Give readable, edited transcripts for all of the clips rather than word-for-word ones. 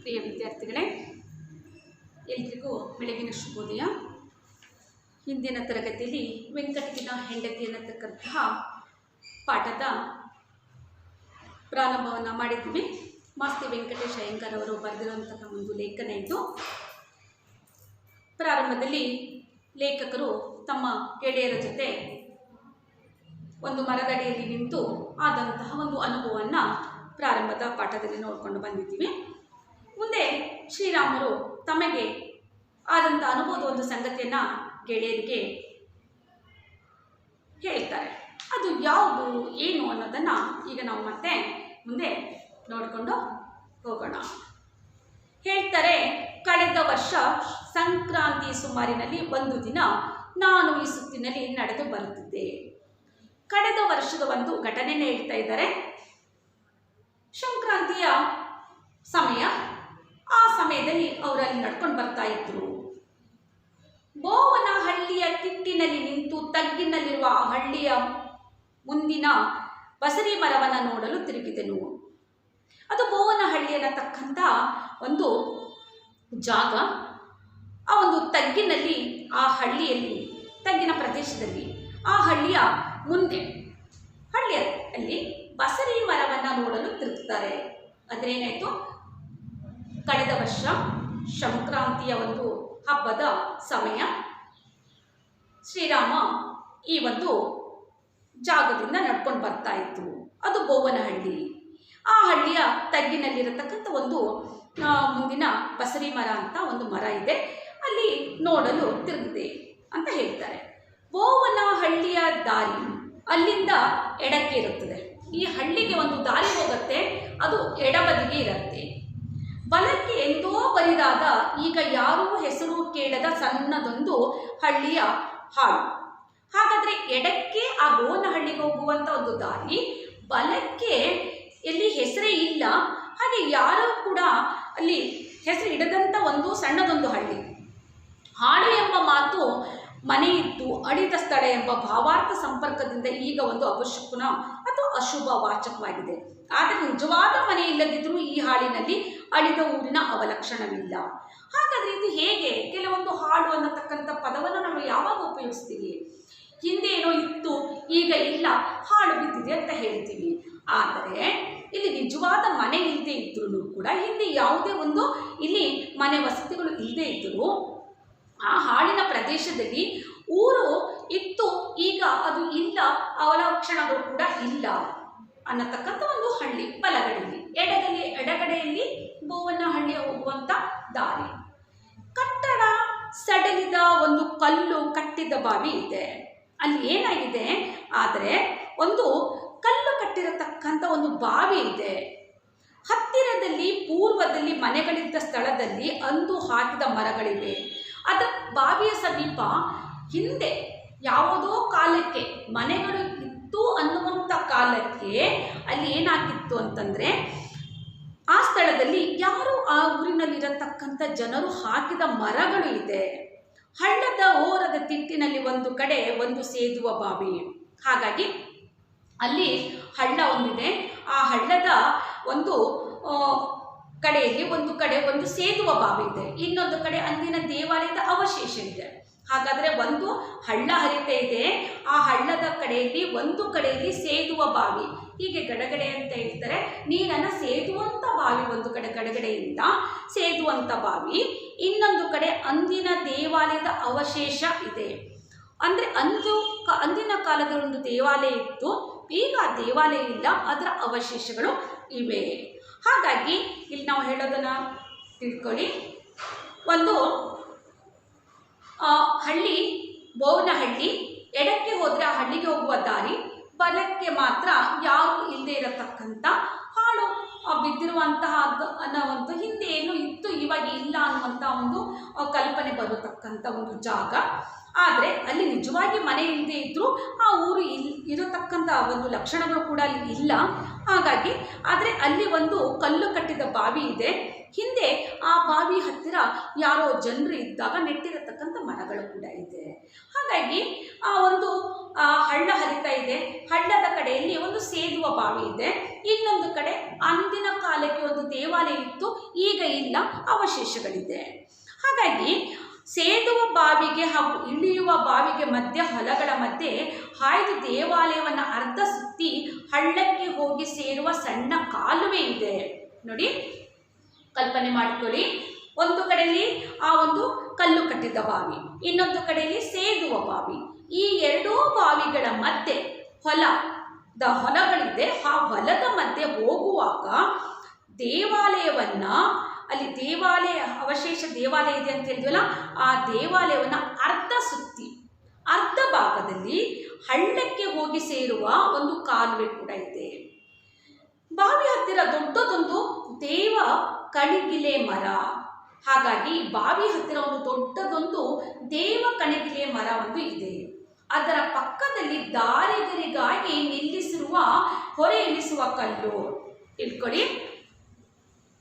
ಪ್ರಿಯ ವಿದ್ಯಾರ್ಥಿಗಳೇ, ಎಲ್ರಿಗೂ ಬೆಳಗಿನ ಶುಭೋದಯ. ಹಿಂದಿನ ತರಗತಿಯಲ್ಲಿ ವೆಂಕಟಗಿನ ಹೆಂಡತಿ ಅನ್ನತಕ್ಕಂತಹ ಪಾಠದ ಪ್ರಾರಂಭವನ್ನು ಮಾಡಿದ್ವಿ. ಮಾಸ್ತಿ ವೆಂಕಟೇಶ್ ಅಯ್ಯಂಗಾರ್ ಅವರು ಬರೆದಿರುವಂತಹ ಒಂದು ಲೇಖನ ಇದು. ಪ್ರಾರಂಭದಲ್ಲಿ ಲೇಖಕರು ತಮ್ಮ ಗೆಳೆಯರ ಜೊತೆ ಒಂದು ಮರದಡಿಯಲ್ಲಿ ನಿಂತು ಆದಂತಹ ಒಂದು ಅನುಭವವನ್ನು ಪ್ರಾರಂಭದ ಪಾಠದಲ್ಲಿ ನೋಡಿಕೊಂಡು ಬಂದಿದ್ದೀವಿ. ಮುಂದೆ ಶ್ರೀರಾಮರು ತಮಗೆ ಆದಂಥ ಅನುಭವದ ಒಂದು ಸಂಗತಿಯನ್ನು ಗೆಳೆಯರಿಗೆ ಹೇಳ್ತಾರೆ. ಅದು ಯಾವುದು ಏನು ಅನ್ನೋದನ್ನು ಈಗ ನಾವು ಮತ್ತೆ ಮುಂದೆ ನೋಡಿಕೊಂಡು ಹೋಗೋಣ. ಹೇಳ್ತಾರೆ, ಕಳೆದ ವರ್ಷ ಸಂಕ್ರಾಂತಿ ಸುಮಾರಿನಲ್ಲಿ ಒಂದು ದಿನ ನಾನು ಈ ಸುತ್ತಿನಲ್ಲಿ ನಡೆದು ಬರುತ್ತಿದ್ದೆ. ಕಳೆದ ವರ್ಷದ ಒಂದು ಘಟನೆಯನ್ನು ಹೇಳ್ತಾ ಇದ್ದಾರೆ. ಸಂಕ್ರಾಂತಿಯ ಸಮಯ, ಆ ಸಮಯದಲ್ಲಿ ಅವರಲ್ಲಿ ನಡ್ಕೊಂಡು ಬರ್ತಾ ಇದ್ರು. ಬೋವನಹಳ್ಳಿಯ ತಿಟ್ಟಿನಲ್ಲಿ ನಿಂತು ತಗ್ಗಿನಲ್ಲಿರುವ ಆ ಹಳ್ಳಿಯ ಮುಂದಿನ ಬಸರಿ ಮರವನ್ನು ನೋಡಲು ತಿರುಗಿದೆನು. ಅದು ಬೋವನಹಳ್ಳಿ ಅನ್ನತಕ್ಕಂಥ ಒಂದು ಜಾಗ. ಆ ಒಂದು ತಗ್ಗಿನಲ್ಲಿ, ಆ ಹಳ್ಳಿಯಲ್ಲಿ, ತಗ್ಗಿನ ಪ್ರದೇಶದಲ್ಲಿ, ಆ ಹಳ್ಳಿಯ ಮುಂದೆ ಹಳ್ಳಿಯಲ್ಲಿ ಬಸರಿ ಮರವನ್ನು ನೋಡಲು ತಿರುಗ್ತಾರೆ. ಅಂದರೆ ಏನಾಯಿತು, ಕಳೆದ ವರ್ಷ ಸಂಕ್ರಾಂತಿಯ ಒಂದು ಹಬ್ಬದ ಸಮಯ, ಶ್ರೀರಾಮ ಈ ಒಂದು ಜಾಗದಿಂದ ನಡ್ಕೊಂಡು ಬರ್ತಾ ಇತ್ತು. ಅದು ಬೋವನಹಳ್ಳಿ. ಆ ಹಳ್ಳಿಯ ತಗ್ಗಿನಲ್ಲಿರತಕ್ಕಂಥ ಒಂದು ಮುಂದಿನ ಬಸರಿ ಮರ ಅಂತ ಒಂದು ಮರ ಇದೆ, ಅಲ್ಲಿ ನೋಡಲು ತಿರುಗಿದೆ ಅಂತ ಹೇಳ್ತಾರೆ. ಬೋವನಹಳ್ಳಿಯ ದಾರಿ ಅಲ್ಲಿಂದ ಎಡಕ್ಕೆ ಇರುತ್ತದೆ. ಈ ಹಳ್ಳಿಗೆ ಒಂದು ದಾರಿ ಹೋಗುತ್ತೆ, ಅದು ಎಡಬದಿಗೆ ಇರುತ್ತೆ. ಬಲಕ್ಕೆ ಎಂದೋ ಬರಿದಾದ, ಈಗ ಯಾರೂ ಹೆಸರು ಕೇಳದ ಸಣ್ಣದೊಂದು ಹಳ್ಳಿಯ ಹಾಡು. ಹಾಗಾದರೆ ಎಡಕ್ಕೆ ಆ ಬೋವನಹಳ್ಳಿಗೆ ಹೋಗುವಂಥ ಒಂದು ದಾರಿ, ಬಲಕ್ಕೆ ಎಲ್ಲಿ ಹೆಸರೇ ಇಲ್ಲ, ಹಾಗೆ ಯಾರೂ ಕೂಡ ಅಲ್ಲಿ ಹೆಸರು ಇಡದಂಥ ಒಂದು ಸಣ್ಣದೊಂದು ಹಳ್ಳಿ. ಹಾಡು ಎಂಬ ಮಾತು ಮನೆ ಇದ್ದು ಅಳಿದ ಸ್ಥಳ ಎಂಬ ಭಾವಾರ್ಥ ಸಂಪರ್ಕದಿಂದ ಈಗ ಒಂದು ಅಪಶಕುನ ಅಥವಾ ಅಶುಭ ವಾಚಕವಾಗಿದೆ. ಆದರೆ ನಿಜವಾದ ಮನೆ ಇಲ್ಲದಿದ್ದರೂ ಈ ಹಾಡಿನಲ್ಲಿ ಅಳಿದ ಊರಿನ ಅವಲಕ್ಷಣವಿಲ್ಲ. ಹಾಗಾದರೆ ಇದು ಹೇಗೆ? ಕೆಲವೊಂದು ಹಾಡು ಅನ್ನತಕ್ಕಂಥ ಪದವನ್ನು ನಾವು ಯಾವಾಗ ಉಪಯೋಗಿಸ್ತೀವಿ? ಹಿಂದೆ ಏನೋ ಇತ್ತು, ಈಗ ಇಲ್ಲ, ಹಾಡು ಬಿದ್ದಿದೆ ಅಂತ ಹೇಳ್ತೀವಿ. ಆದರೆ ಇಲ್ಲಿ ನಿಜವಾದ ಮನೆ ಇಲ್ಲದೆ ಇದ್ರೂ ಕೂಡ, ಹಿಂದೆ ಯಾವುದೇ ಒಂದು ಇಲ್ಲಿ ಮನೆ ವಸತಿಗಳು ಇಲ್ಲದೆ ಇದ್ದರೂ ಆ ಹಾಡಿನ ಪ್ರದೇಶದಲ್ಲಿ ಊರು ಇತ್ತು, ಈಗ ಅದು ಇಲ್ಲ, ಅವಲಕ್ಷಣಗಳು ಕೂಡ ಇಲ್ಲ ಅನ್ನತಕ್ಕಂಥ ಒಂದು ಹಳ್ಳಿ. ಬಲಗಡೆಯಲ್ಲಿ, ಎಡಗಡೆಯಲ್ಲಿ ಬೋವನಹಳ್ಳಿಯ ಹೋಗುವಂಥ ದಾರಿ. ಕಟ್ಟಡ ಸಡಲಿದ ಒಂದು ಕಲ್ಲು ಕಟ್ಟಿದ ಬಾವಿ ಇದೆ. ಅಲ್ಲಿ ಏನಾಗಿದೆ ಆದರೆ ಒಂದು ಕಲ್ಲು ಕಟ್ಟಿರತಕ್ಕಂಥ ಒಂದು ಬಾವಿ ಇದೆ. ಹತ್ತಿರದಲ್ಲಿ ಪೂರ್ವದಲ್ಲಿ ಮನೆಗಳಿದ್ದ ಸ್ಥಳದಲ್ಲಿ ಅಂದು ಹಾಕಿದ ಮರಗಳಿವೆ. ಅದರ ಬಾವಿಯ ಸಮೀಪ ಹಿಂದೆ ಯಾವುದೋ ಕಾಲಕ್ಕೆ ಮನೆಗಳು ಇತ್ತು ಅನ್ನುವಂಥ ಕಾಲಕ್ಕೆ ಅಲ್ಲಿ ಏನಾಗಿತ್ತು ಅಂತಂದರೆ, ಆ ಸ್ಥಳದಲ್ಲಿ ಯಾರು ಆ ಊರಿನಲ್ಲಿರತಕ್ಕಂಥ ಜನರು ಹಾಕಿದ ಮರಗಳು ಇದೆ. ಹಳ್ಳದ ಓರದ ತಿಟ್ಟಿನಲ್ಲಿ ಒಂದು ಕಡೆ ಒಂದು ಸೇದುವ ಬಾವಿ. ಹಾಗಾಗಿ ಅಲ್ಲಿ ಹಳ್ಳ ಒಂದಿದೆ. ಆ ಹಳ್ಳದ ಒಂದು ಕಡೆಯಲ್ಲಿ ಒಂದು ಕಡೆ ಒಂದು ಸೇದುವ ಬಾವಿ ಇದೆ, ಇನ್ನೊಂದು ಕಡೆ ಅಂದಿನ ದೇವಾಲಯದ ಅವಶೇಷ ಇದೆ. ಹಾಗಾದರೆ ಒಂದು ಹಳ್ಳ ಹರಿತಾ ಇದೆ, ಆ ಹಳ್ಳದ ಕಡೆಯಲ್ಲಿ ಒಂದು ಕಡೆಯಲ್ಲಿ ಸೇದುವ ಬಾವಿ. ಹೀಗೆ ಗಡಗಡೆ ಅಂತ ಹೇಳ್ತಾರೆ, ನೀರನ್ನು ಸೇದುವಂಥ ಬಾವಿ. ಒಂದು ಕಡೆ ಗಡಗಡೆಯಿಂದ ಸೇದುವಂಥ ಬಾವಿ, ಇನ್ನೊಂದು ಕಡೆ ಅಂದಿನ ದೇವಾಲಯದ ಅವಶೇಷ ಇದೆ. ಅಂದರೆ ಅಂದಿನ ಕಾಲದ ಒಂದು ದೇವಾಲಯ ಇತ್ತು, ಈಗ ಆ ದೇವಾಲಯ ಇಲ್ಲ, ಅದರ ಅವಶೇಷಗಳು ಇವೆ. ಹಾಗಾಗಿ ಇಲ್ಲಿ ನಾವು ಹೇಳೋದನ್ನು ತಿಳ್ಕೊಳ್ಳಿ. ಒಂದು ಹಳ್ಳಿ ಬೋವನಹಳ್ಳಿ, ಎಡಕ್ಕೆ ಹೋದರೆ ಆ ಹಳ್ಳಿಗೆ ಹೋಗುವ ದಾರಿ, ಬಲಕ್ಕೆ ಮಾತ್ರ ಯಾರು ಇಲ್ಲದೆ ಇರತಕ್ಕಂಥ ಹಾಳು ಬಿದ್ದಿರುವಂತಹ ಅನ್ನುವಂಥ, ಹಿಂದೆ ಏನು ಇತ್ತು ಇವಾಗ ಇಲ್ಲ ಅನ್ನುವಂಥ ಒಂದು ಕಲ್ಪನೆ ಬರತಕ್ಕಂಥ ಒಂದು ಜಾಗ. ಆದರೆ ಅಲ್ಲಿ ನಿಜವಾಗಿ ಮನೆ ಇಲ್ಲದೆ ಇದ್ದರೂ ಆ ಊರು ಇರತಕ್ಕಂಥ ಒಂದು ಲಕ್ಷಣಗಳು ಕೂಡ ಅಲ್ಲಿ ಇಲ್ಲ. ಹಾಗಾಗಿ ಆದರೆ ಅಲ್ಲಿ ಒಂದು ಕಲ್ಲು ಕಟ್ಟಿದ ಬಾವಿ ಇದೆ. ಹಿಂದೆ ಆ ಬಾವಿ ಹತ್ತಿರ ಯಾರೋ ಜನರು ಇದ್ದಾಗ ನೆಟ್ಟಿರತಕ್ಕಂಥ ಮರಗಳು ಕೂಡ ಇದೆ. ಹಾಗಾಗಿ ಆ ಒಂದು ಹಳ್ಳ ಹರಿತಾ ಇದೆ. ಹಳ್ಳದ ಕಡೆಯಲ್ಲಿ ಒಂದು ಸೇದುವ ಸೇದುವ ಬಾವಿ ಇದೆ, ಇನ್ನೊಂದು ಕಡೆ ಅಂದಿನ ಕಾಲಕ್ಕೆ ಒಂದು ದೇವಾಲಯ ಇತ್ತು, ಈಗ ಇಲ್ಲ, ಅವಶೇಷಗಳಿದೆ. ಹಾಗಾಗಿ ಸೇದುವ ಬಾವಿಗೆ ಹಾಗೂ ಇಳಿಯುವ ಬಾವಿಗೆ ಮಧ್ಯೆ ಹೊಲಗಳ ಮಧ್ಯೆ ಹಾಯ್ದು ದೇವಾಲಯವನ್ನು ಅರ್ಧ ಸುತ್ತಿ ಹಳ್ಳಕ್ಕೆ ಹೋಗಿ ಸೇರುವ ಸಣ್ಣ ಕಾಲುವೆ ಇದೆ. ನೋಡಿ, ಕಲ್ಪನೆ ಮಾಡಿಕೊಳ್ಳಿ. ಒಂದು ಕಡೆಯಲ್ಲಿ ಆ ಒಂದು ಕಲ್ಲು ಕಟ್ಟಿದ ಬಾವಿ, ಇನ್ನೊಂದು ಕಡೆಯಲ್ಲಿ ಸೇದುವ ಬಾವಿ. ಈ ಎರಡೂ ಬಾವಿಗಳ ಮಧ್ಯೆ ಹೊಲಗಳಿದೆ. ಆ ಹೊಲದ ಮಧ್ಯೆ ಹೋಗುವಾಗ ದೇವಾಲಯವನ್ನು, ಅಲ್ಲಿ ದೇವಾಲಯ ಅವಶೇಷ ದೇವಾಲಯ ಇದೆ ಅಂತ ಹೇಳಿದ್ವಲ್ಲ, ಆ ದೇವಾಲಯವನ್ನು ಅರ್ಧ ಸುತ್ತಿ ಅರ್ಧ ಭಾಗದಲ್ಲಿ ಹಳ್ಳಕ್ಕೆ ಹೋಗಿ ಸೇರುವ ಒಂದು ಕಾಲುವೆ ಕೂಡ ಇದೆ. ಬಾವಿ ಹತ್ತಿರ ದೊಡ್ಡದೊಂದು ದೇವ ಕಣಿಗಿಲೆ ಮರ. ಹಾಗಾಗಿ ಬಾವಿ ಹತ್ತಿರ ಒಂದು ದೊಡ್ಡದೊಂದು ದೇವ ಕಣಿಗಿಲೆ ಮರ ಒಂದು ಇದೆ. ಅದರ ಪಕ್ಕದಲ್ಲಿ ದಾರಿಗಳಿಗಾಗಿ ನಿಲ್ಲಿಸಿರುವ ಹೊರೆ ಇಳಿಸುವ ಕಲ್ಲು ಇಟ್ಕೊಳ್ಳಿ.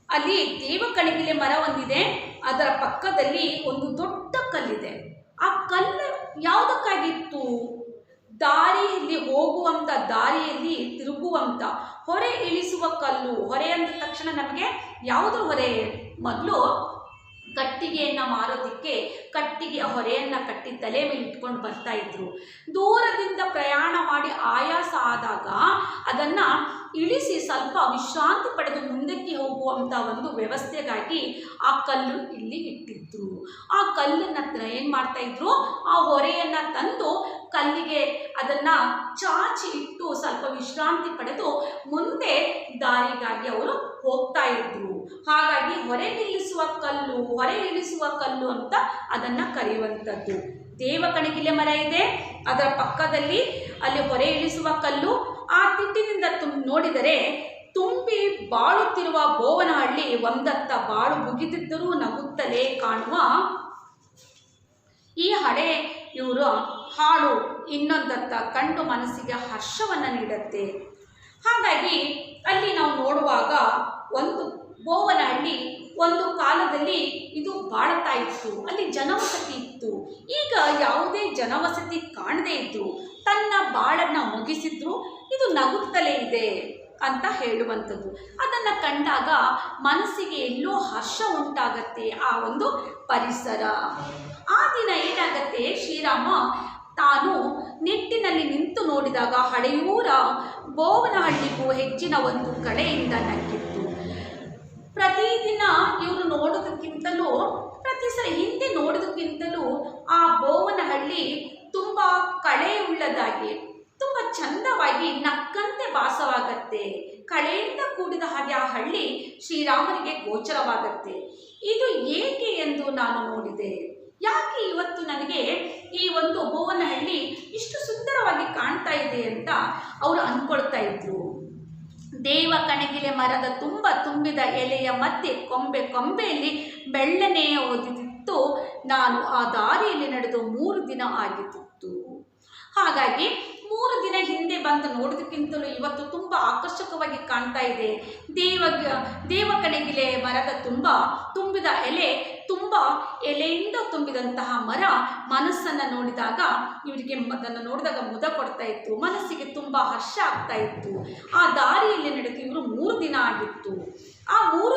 ಅಲ್ಲಿ ದೇವ ಕಣಿಗಿಲೆ ಮರ ಒಂದಿದೆ, ಅದರ ಪಕ್ಕದಲ್ಲಿ ಒಂದು ದೊಡ್ಡ ಕಲ್ಲಿದೆ. ಆ ಕಲ್ಲು ಯಾವುದಕ್ಕಾಗಿತ್ತು? ದಾರಿಯಲ್ಲಿ ಹೋಗುವಂಥ, ದಾರಿಯಲ್ಲಿ ತಿರುಗುವಂಥ ಹೊರೆ ಇಳಿಸುವ ಕಲ್ಲು. ಹೊರೆ ಅಂದ ತಕ್ಷಣ ನಮಗೆ ಯಾವುದ್ರ ಹೊರೆ? ಮೊದಲು ಕಟ್ಟಿಗೆಯನ್ನು ಮಾರೋದಕ್ಕೆ ಕಟ್ಟಿಗೆಯ ಹೊರೆಯನ್ನು ಕಟ್ಟಿ ತಲೆ ಮೇಲೆ ಇಟ್ಕೊಂಡು ಬರ್ತಾ ಇದ್ರು. ದೂರದಿಂದ ಪ್ರಯಾಣ ಮಾಡಿ ಆಯಾಸ ಆದಾಗ ಅದನ್ನು ಇಳಿಸಿ ಸ್ವಲ್ಪ ವಿಶ್ರಾಂತಿ ಪಡೆದು ಮುಂದಕ್ಕೆ ಹೋಗುವಂಥ ಒಂದು ವ್ಯವಸ್ಥೆಗಾಗಿ ಆ ಕಲ್ಲು ಇಲ್ಲಿ ಇಟ್ಟಿದ್ರು. ಆ ಕಲ್ಲನ್ನು ಏನು ಮಾಡ್ತಾ ಇದ್ರು? ಆ ಹೊರೆಯನ್ನು ತಂದು ಕಲ್ಲಿಗೆ ಅದನ್ನು ಚಾಚಿ ಇಟ್ಟು ಸ್ವಲ್ಪ ವಿಶ್ರಾಂತಿ ಪಡೆದು ಮುಂದೆ ದಾರಿಗಾಗಿ ಅವರು ಹೋಗ್ತಾ ಇದ್ರು. ಹಾಗಾಗಿ ಹೊರೆ ಇಳಿಸುವ ಕಲ್ಲು ಅಂತ ಅದನ್ನು ಕರೆಯುವಂಥದ್ದು. ದೇವ ಕಣಿಗಿಲೆ ಮರ ಇದೆ, ಅದರ ಪಕ್ಕದಲ್ಲಿ ಅಲ್ಲಿ ಹೊರೆ ಇಳಿಸುವ ಕಲ್ಲು. ಆ ತಿಟ್ಟಿನಿಂದ ನೋಡಿದರೆ ತುಂಬಿ ಬಾಳುತ್ತಿರುವ ಬೋವನಹಳ್ಳಿ ಒಂದತ್ತ ಬಾಳು ಮುಗಿದಿದ್ದರೂ ನಗುತ್ತಲೇ ಕಾಣುವ ಈ ಹಳೆ ಇವರು ಹಾಳು ಇನ್ನೊಂದತ್ತ ಕಂಡು ಮನಸ್ಸಿಗೆ ಹರ್ಷವನ್ನು ನೀಡುತ್ತೆ. ಹಾಗಾಗಿ ಅಲ್ಲಿ ನಾವು ನೋಡುವಾಗ ಒಂದು ಬೋವನಹಳ್ಳಿ ಒಂದು ಕಾಲದಲ್ಲಿ ಇದು ಬಾಳುತ್ತಾ ಇತ್ತು, ಅಲ್ಲಿ ಜನವಸತಿ ಇತ್ತು. ಈಗ ಯಾವುದೇ ಜನವಸತಿ ಕಾಣದೇ ಇದ್ರು, ತನ್ನ ಬಾಳನ್ನು ಮುಗಿಸಿದ್ರು, ಇದು ನಗುತ್ತಲೇ ಇದೆ ಅಂತ ಹೇಳುವಂಥದ್ದು. ಅದನ್ನು ಕಂಡಾಗ ಮನಸ್ಸಿಗೆ ಎಲ್ಲೋ ಹರ್ಷ ಉಂಟಾಗತ್ತೆ. ಆ ಒಂದು ಪರಿಸರ. ಆ ದಿನ ಏನಾಗತ್ತೆ, ಶ್ರೀರಾಮ ತಾನು ನಿಟ್ಟಿನಲ್ಲಿ ನಿಂತು ನೋಡಿದಾಗ ಹಳೆಯೂರ ಬೋವನಹಳ್ಳಿಗೂ ಹೆಚ್ಚಿನ ಒಂದು ಕಡೆಯಿಂದ ನಕ್ಕಿತ್ತು. ಪ್ರತಿದಿನ ಇವರು ನೋಡೋದಕ್ಕಿಂತಲೂ, ಪ್ರತಿ ಸಲ ಹಿಂದೆ ನೋಡೋದಕ್ಕಿಂತಲೂ ಆ ಬೋವನಹಳ್ಳಿ ತುಂಬ ಕಳೆಯುಳ್ಳದಾಗಿ, ತುಂಬ ಚಂದವಾಗಿ ನಕ್ಕಂತೆ ಭಾಸವಾಗತ್ತೆ. ಕಳೆಯಿಂದ ಕೂಡಿದ ಹಾಗೆ ಆ ಹಳ್ಳಿ ಶ್ರೀರಾಮನಿಗೆ ಗೋಚರವಾಗತ್ತೆ. ಇದು ಏಕೆ ಎಂದು ನಾನು ನೋಡಿದೆ. ಯಾಕೆ ಇವತ್ತು ನನಗೆ ಈ ಒಂದು ಬೋವನಹಳ್ಳಿ ಇಷ್ಟು ಸುಂದರವಾಗಿ ಕಾಣ್ತಾ ಇದೆ ಅಂತ ಅವರು ಅಂದ್ಕೊಳ್ತಾ ಇದ್ರು. ದೇವ ಕಣಗಿಲೆ ಮರದ ತುಂಬಿದ ಎಲೆಯ ಮಧ್ಯೆ ಕೊಂಬೆಯಲ್ಲಿ ಬೆಳ್ಳನೆಯ ಓದಿದಿತ್ತು. ನಾನು ಆ ದಾರಿಯಲ್ಲಿ ನಡೆದು 3 ದಿನ ಆಗಿತ್ತು. ಹಾಗಾಗಿ 3 ದಿನ ಹಿಂದೆ ಬಂದು ನೋಡೋದಕ್ಕಿಂತಲೂ ಇವತ್ತು ತುಂಬ ಆಕರ್ಷಕವಾಗಿ ಕಾಣ್ತಾ ಇದೆ. ದೇವ ಕಣಗಿಲೆ ಮರದ ತುಂಬಿದ ಎಲೆ, ತುಂಬ ಎಲೆಯಿಂದ ತುಂಬಿದಂತಹ ಮರ ಮನಸ್ಸನ್ನು ನೋಡಿದಾಗ ಇವರಿಗೆ ಅದನ್ನು ನೋಡಿದಾಗ ಮುದ ಕೊಡ್ತಾ ಇತ್ತು. ಮನಸ್ಸಿಗೆ ತುಂಬ ಹರ್ಷ ಆಗ್ತಾ ಇತ್ತು. ಆ ದಾರಿಯಲ್ಲಿ ನಡೆದು ಇವರು 3 ದಿನ ಆಗಿತ್ತು. ಆ 3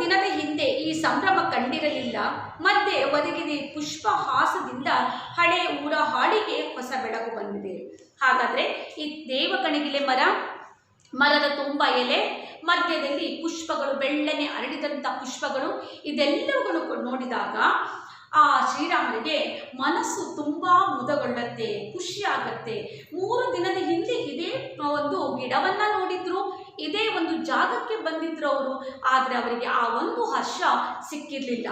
ದಿನದ ಹಿಂದೆ ಈ ಸಂಭ್ರಮ ಕಂಡಿರಲಿಲ್ಲ. ಮಧ್ಯೆ ಒದಗಿದ ಪುಷ್ಪಹಾಸದಿಂದ ಹಳೆ ಊರ ಹಾಡಿಗೆ ಹೊಸ ಬೆಳಕು ಬಂದಿದೆ. ಹಾಗಾದರೆ ಈ ದೇವ ಕಣಗಿಲೆ ಮರದ ತುಂಬ ಎಲೆ, ಮಧ್ಯದಲ್ಲಿ ಪುಷ್ಪಗಳು, ಬೆಳ್ಳನೆ ಅರಳಿದಂಥ ಪುಷ್ಪಗಳು, ಇದೆಲ್ಲವುಗಳು ನೋಡಿದಾಗ ಆ ಶ್ರೀರಾಮನಿಗೆ ಮನಸ್ಸು ತುಂಬ ಮುದಗೊಳ್ಳುತ್ತೆ, ಖುಷಿಯಾಗತ್ತೆ. 3 ದಿನದ ಹಿಂದೆ ಇದೇ ಒಂದು ಗಿಡವನ್ನು ನೋಡಿದ್ರು, ಇದೇ ಒಂದು ಜಾಗಕ್ಕೆ ಬಂದಿದ್ರು ಅವರು. ಆದರೆ ಅವರಿಗೆ ಆ ಒಂದು ಹರ್ಷ ಸಿಕ್ಕಿರಲಿಲ್ಲ.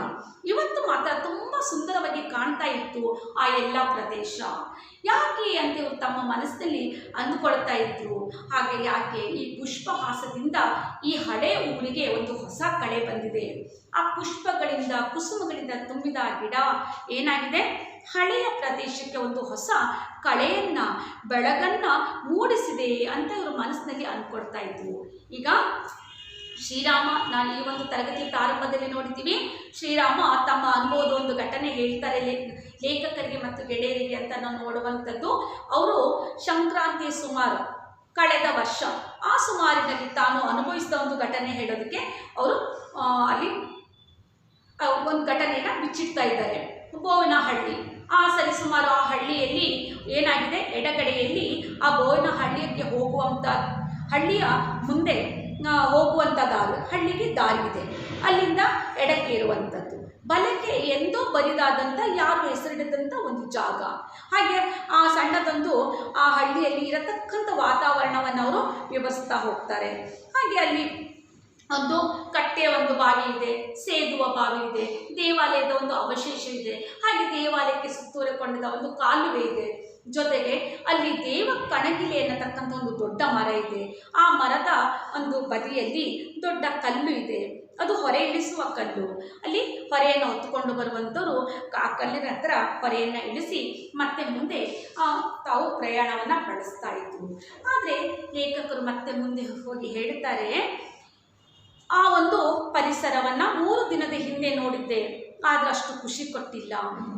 ಇವತ್ತು ಮಾತ್ರ ತುಂಬ ಸುಂದರವಾಗಿ ಕಾಣ್ತಾ ಇತ್ತು ಆ ಎಲ್ಲ ಪ್ರದೇಶ. ಯಾಕೆ ಅಂತ ಇವರು ತಮ್ಮ ಮನಸ್ಸಿನಲ್ಲಿ ಅಂದುಕೊಳ್ತಾ ಇದ್ರು. ಹಾಗೆ ಯಾಕೆ ಈ ಪುಷ್ಪಹಾಸದಿಂದ ಈ ಹಳೆ ಊರಿಗೆ ಒಂದು ಹೊಸ ಕಳೆ ಬಂದಿದೆ. ಆ ಪುಷ್ಪಗಳಿಂದ, ಕುಸುಮಗಳಿಂದ ತುಂಬಿದ ಗಿಡ ಏನಾಗಿದೆ, ಹಳೆಯ ಪ್ರದೇಶಕ್ಕೆ ಒಂದು ಹೊಸ ಕಳೆಯನ್ನು, ಬೆಳಗನ್ನು ಮೂಡಿಸಿದೆ ಅಂತ ಇವರು ಮನಸ್ಸಿನಲ್ಲಿ ಅಂದ್ಕೊಳ್ತಾ ಇದ್ರು. ಈಗ ಶ್ರೀರಾಮ, ನಾನು ಈ ಒಂದು ತರಗತಿ ಪ್ರಾರಂಭದಲ್ಲಿ ನೋಡಿದ್ದೀವಿ, ಶ್ರೀರಾಮ ತಮ್ಮ ಅನುಭವದ ಒಂದು ಘಟನೆ ಹೇಳ್ತಾರೆ ಲೇಖಕರಿಗೆ ಮತ್ತು ಗೆಳೆಯರಿಗೆ ಅಂತ ನಾವು ನೋಡುವಂಥದ್ದು. ಅವರು ಸಂಕ್ರಾಂತಿ ಸುಮಾರು ಕಳೆದ ವರ್ಷ ಆ ಸುಮಾರಿನಲ್ಲಿ ತಾನು ಅನುಭವಿಸಿದ ಒಂದು ಘಟನೆ ಹೇಳೋದಕ್ಕೆ ಅವರು ಅಲ್ಲಿ ಒಂದು ಘಟನೆಯನ್ನು ಬಿಚ್ಚಿಡ್ತಾ ಇದ್ದಾರೆ. ಬೋವನಹಳ್ಳಿ, ಸರಿಸುಮಾರು ಆ ಹಳ್ಳಿಯಲ್ಲಿ ಏನಾಗಿದೆ, ಎಡಗಡೆಯಲ್ಲಿ ಆ ಬೋವನಹಳ್ಳಿಗೆ ಹೋಗುವಂಥ ಹಳ್ಳಿಯ ಮುಂದೆ ಹೋಗುವಂಥ ಹಳ್ಳಿಗೆ ದಾರಿ ಇದೆ, ಅಲ್ಲಿಂದ ಎಡಕ್ಕೆ ಇರುವಂಥದ್ದು. ಬಲಕ್ಕೆ ಎಂದೋ ಬರಿದಾದಂಥ ಯಾರು ಹೆಸರಿಡದಂಥ ಒಂದು ಜಾಗ. ಹಾಗೆ ಆ ಸಣ್ಣದೊಂದು ಆ ಹಳ್ಳಿಯಲ್ಲಿ ಇರತಕ್ಕಂಥ ವಾತಾವರಣವನ್ನು ಅವರು ವಿವರಿಸ್ತಾ ಹೋಗ್ತಾರೆ. ಹಾಗೆ ಅಲ್ಲಿ ಒಂದು ಕಟ್ಟೆಯ ಒಂದು ಬಾವಿ ಇದೆ, ಸೇದುವ ಬಾವಿ ಇದೆ, ದೇವಾಲಯದ ಒಂದು ಅವಶೇಷ ಇದೆ, ಹಾಗೆ ದೇವಾಲಯಕ್ಕೆ ಸುತ್ತುವರಿಕೊಂಡಿದ್ದ ಒಂದು ಕಾಲುವೆ ಇದೆ. ಜೊತೆಗೆ ಅಲ್ಲಿ ದೇವ ಕಣಗಿಲೆ ಎನ್ನತಕ್ಕಂಥ ಒಂದು ದೊಡ್ಡ ಮರ ಇದೆ. ಆ ಮರದ ಒಂದು ಬದಿಯಲ್ಲಿ ದೊಡ್ಡ ಕಲ್ಲು ಇದೆ, ಅದು ಹೊರೆ ಇಳಿಸುವ ಕಲ್ಲು. ಅಲ್ಲಿ ಹೊರೆಯನ್ನು ಹೊತ್ತುಕೊಂಡು ಬರುವಂಥವರು ಆ ಕಲ್ಲಿನ ಹತ್ರ ಹೊರೆಯನ್ನು ಇಳಿಸಿ ಮತ್ತೆ ಮುಂದೆ ತಾವು ಪ್ರಯಾಣವನ್ನು ಬಳಸ್ತಾ ಇದ್ರು. ಆದರೆ ಲೇಖಕರು ಮತ್ತೆ ಮುಂದೆ ಹೋಗಿ ಹೇಳುತ್ತಾರೆ, ಆ ಒಂದು ಪರಿಸರವನ್ನು 3 ದಿನದ ಹಿಂದೆ ನೋಡಿದ್ದೆ, ಆದರೆ ಅಷ್ಟು ಖುಷಿ ಕೊಟ್ಟಿಲ್ಲ.